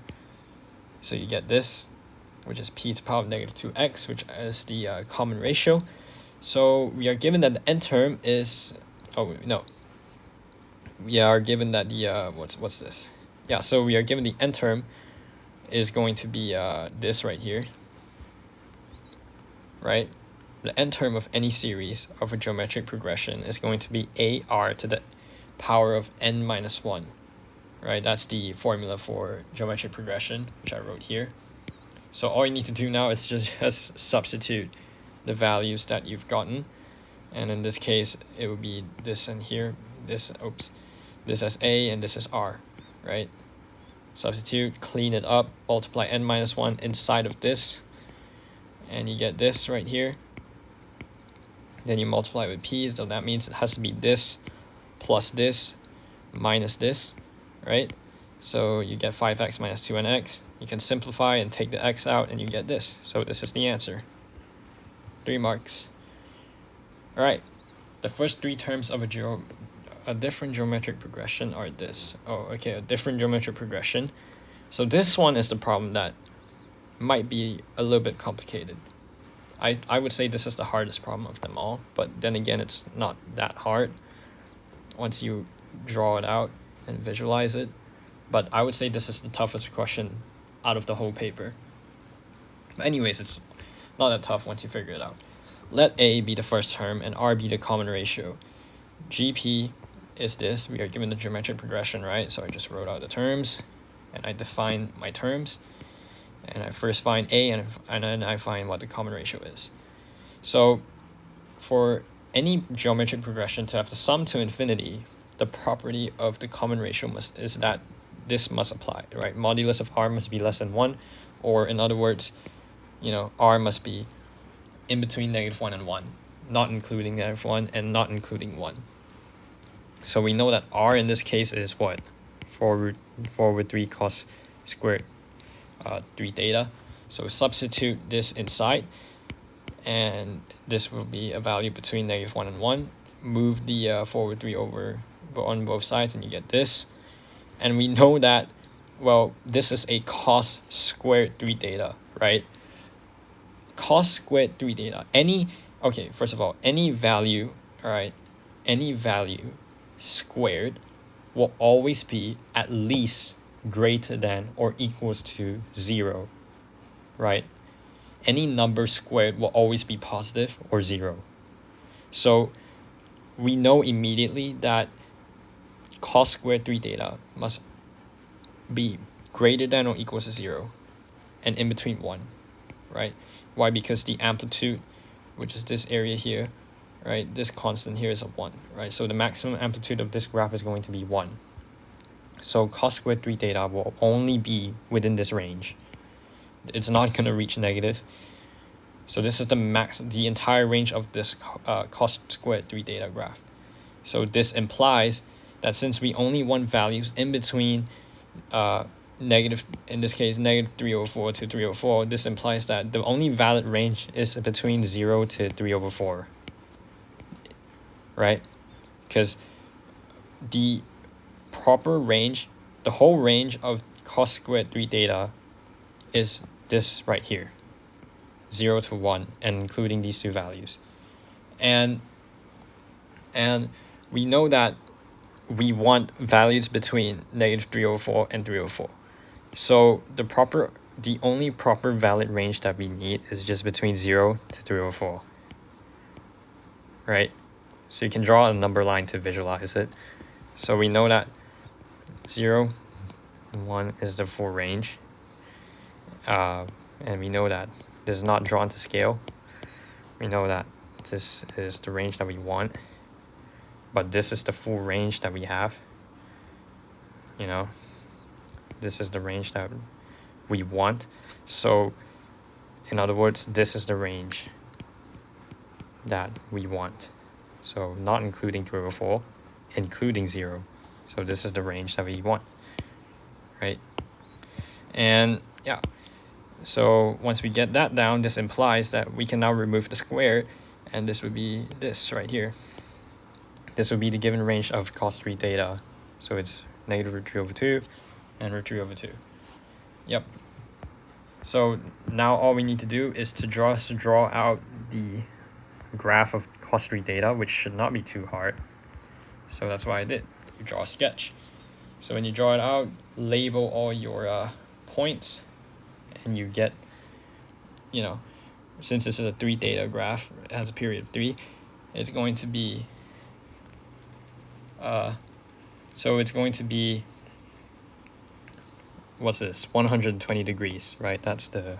So you get this, which is p to the power of negative 2x, which is the common ratio. So we are given that the nth term is, we are given that the, what's this? Yeah, so we are given the nth term is going to be this right here, right? The nth term of any series of a geometric progression is going to be ar to the power of n minus 1, right? That's the formula for geometric progression, which I wrote here. So all you need to do now is just substitute the values that you've gotten. And in this case, it would be this and here, this as a and this as r, right? Substitute, clean it up, multiply n minus 1 inside of this, and you get this right here. Then you multiply with p, so that means it has to be this plus this minus this, right? So you get 5x minus 2nx. You can simplify and take the x out, and you get this. So this is the answer. 3 marks. All right. The first 3 terms of a different geometric progression are this. A different geometric progression. So this one is the problem that might be a little bit complicated. I would say this is the hardest problem of them all, but then again, it's not that hard once you draw it out and visualize it. But I would say this is the toughest question out of the whole paper. But anyways, it's not that tough once you figure it out. Let a be the first term and r be the common ratio. GP is this. We are given the geometric progression, right? So I just wrote out the terms, and I define my terms. And I first find a, and then I find what the common ratio is. So for any geometric progression to have the sum to infinity, the property of the common ratio is that this must apply, right? Modulus of r must be less than 1, or in other words, r must be in between -1 and 1, not including -1 and not including 1. So we know that r in this case is what? 4 over 3 cos squared 3 theta. So substitute this inside, and this will be a value between -1 and 1. Move the 4 over 3 over on both sides, and you get this. And we know that, this is a cos squared 3 theta, right? Cos squared 3 theta. First of all, any value, all right, any value squared will always be at least greater than or equals to 0, right? Any number squared will always be positive or 0. So we know immediately that cos squared 3 theta must be greater than or equals to 0 and in between 1, right? Why? Because the amplitude, which is this area here, right, this constant here is a 1, right? So the maximum amplitude of this graph is going to be 1. So cos squared 3 theta will only be within this range. It's not going to reach negative. So this is the entire range of this cos squared 3 theta graph. So this implies that since we only want values in between negative, in this case, -3/4 to 3/4, this implies that the only valid range is between 0 to 3/4, right? because the proper range, the whole range of cos squared 3 theta is this right here, 0 to 1, and including these two values. And we know that we want values between -3/4 and 3/4. So the only proper valid range that we need is just between 0 to 3/4. Right? So you can draw a number line to visualize it. So we know that 0 and 1 is the full range. And we know that this is not drawn to scale. We know that this is the range that we want, but this is the full range that we have. You know, this is the range that we want. So in other words, this is the range that we want. So not including 3/4, including 0. So this is the range that we want, right? And yeah, so once we get that down, this implies that we can now remove the square, and this would be this right here. This would be the given range of cos 3 theta. So it's -√3/2 and √3/2. Yep. So now all we need to do is to draw out the graph of cos 3 theta, which should not be too hard. So that's what I did. You draw a sketch. So when you draw it out, label all your points, and you get, you know, since this is a 3 theta graph, it has a period of 3, it's going to be so it's going to be, what's this, 120 degrees, right? That's the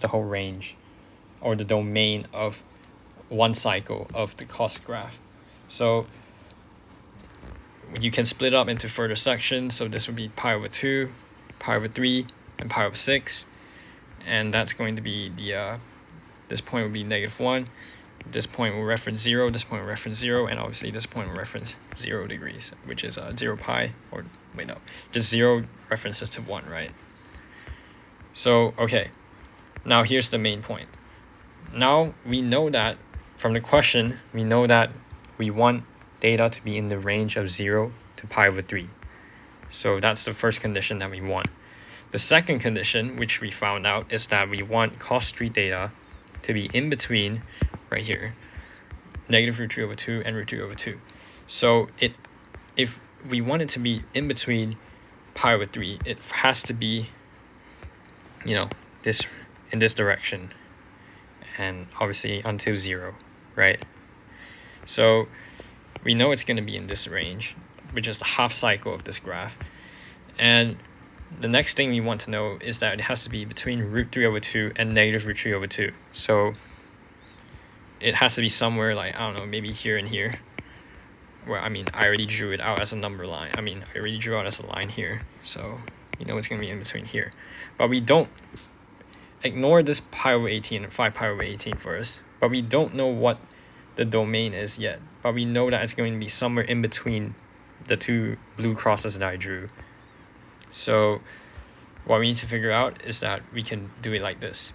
whole range, or the domain of one cycle of the cos graph. So you can split up into further sections. So this would be pi/2, pi/3, and pi/6, and that's going to be the this point will be -1, this point will reference 0, this point will reference 0, and obviously this point will reference 0 degrees, which is 0 pi, or wait, no, just 0 references to 1, right? So okay, now here's the main point. Now we know that from the question, we know that we want theta to be in the range of 0 to pi/3. So that's the first condition that we want. The second condition, which we found out, is that we want cos 3 theta to be in between, right here, -√3/2 and √3/2. So if we want it to be in between pi/3, it has to be, you know, this in this direction, and obviously until 0, right? So we know it's going to be in this range, which is the half cycle of this graph. And the next thing we want to know is that it has to be between √3/2 and -√3/2. So it has to be somewhere like, I don't know, maybe here and here. Well, I mean, I already drew it out as a number line. I mean, I already drew out as a line here. So you know it's going to be in between here. But we don't ignore this pi/18 and 5 pi/18 first. But we don't know what the domain is yet. But we know that it's going to be somewhere in between the two blue crosses that I drew. So what we need to figure out is that we can do it like this.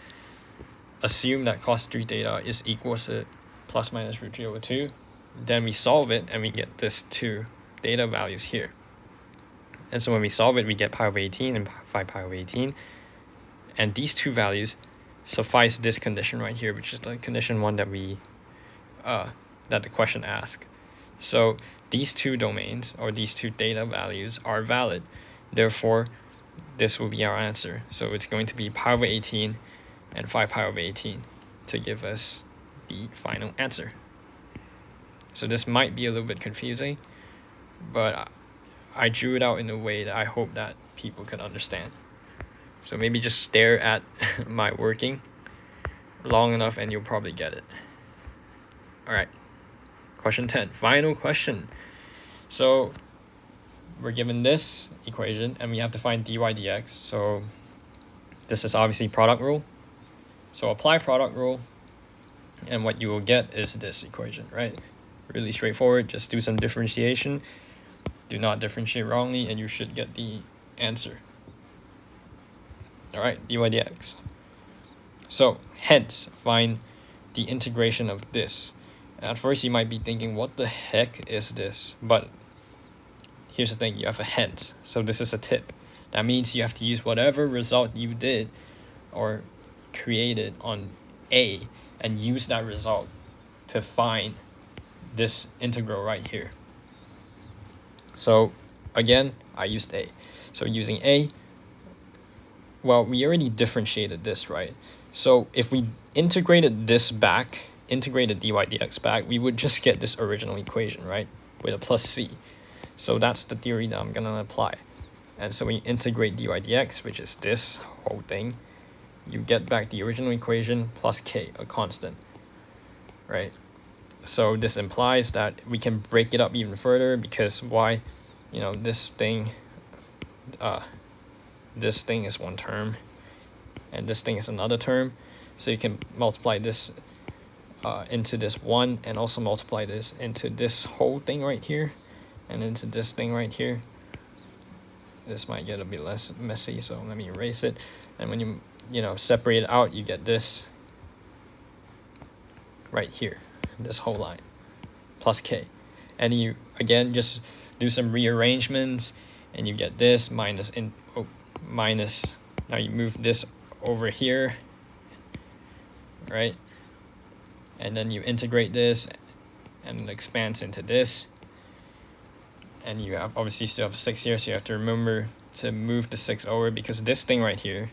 Assume that cos 3 theta is equal to plus minus √3/2. Then we solve it and we get this two theta values here. And so when we solve it, we get pi/18 and 5 pi/18. And these two values suffice this condition right here, which is the condition 1 that we that the question asked. So these two domains, or these two theta values, are valid. Therefore, this will be our answer. So it's going to be pi/18 and 5 pi/18 to give us the final answer. So this might be a little bit confusing, but I drew it out in a way that I hope that people can understand. So maybe just stare at my working long enough and you'll probably get it. All right, question 10, final question. So we're given this equation and we have to find dy dx. So this is obviously product rule. So apply product rule, and what you will get is this equation, right? Really straightforward. Just do some differentiation. Do not differentiate wrongly, and you should get the answer. All right, dy dx. So hence, find the integration of this. At first you might be thinking, what the heck is this? But here's the thing, you have a hence, so this is a tip. That means you have to use whatever result you did or created on A and use that result to find this integral right here. So again, I used A. So using A, well, we already differentiated this, right? So if we integrated this back, integrated dy dx back, we would just get this original equation, right? With a plus c. So that's the theory that I'm gonna apply. And so when you integrate dy dx, which is this whole thing, you get back the original equation plus k, a constant, right? So this implies that we can break it up even further, because why? You know, this thing is one term, and this thing is another term. So you can multiply this into this one, and also multiply this into this whole thing right here, and into this thing right here. This might get a bit less messy, so let me erase it. And when you separate it out, you get this right here, this whole line, plus k. And you again just do some rearrangements, and you get this minus. Now you move this over here, right? And then you integrate this, and it expands into this. And you have obviously still have 6 here, so you have to remember to move the 6 over, because this thing right here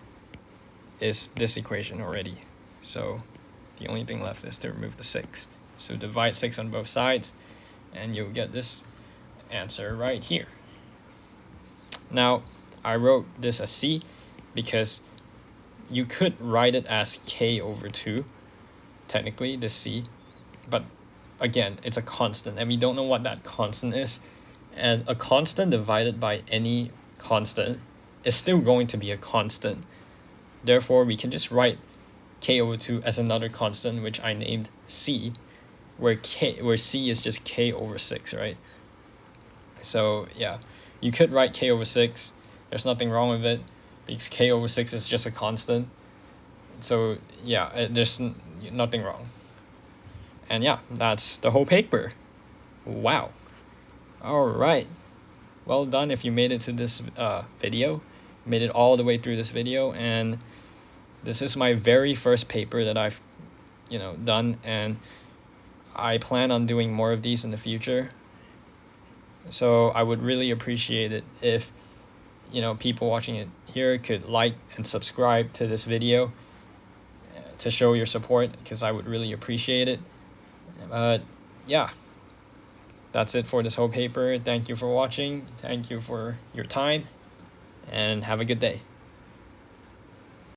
is this equation already. So the only thing left is to remove the 6. So divide 6 on both sides, and you'll get this answer right here. Now, I wrote this as c because you could write it as k over 2, technically, this c. But again, it's a constant, and we don't know what that constant is. And a constant divided by any constant is still going to be a constant. Therefore, we can just write k over 2 as another constant, which I named c, where c is just k over 6, right? So yeah, you could write k over 6. There's nothing wrong with it, because k over 6 is just a constant. So yeah, there's nothing wrong. And yeah, that's the whole paper. Wow. All right, well done if you made it to this video, made it all the way through this video. And this is my very first paper that I've done, and I plan on doing more of these in the future. So I would really appreciate it if people watching it here could like and subscribe to this video to show your support, because I would really appreciate it. But yeah, that's it for this whole paper. Thank you for watching. Thank you for your time, and have a good day.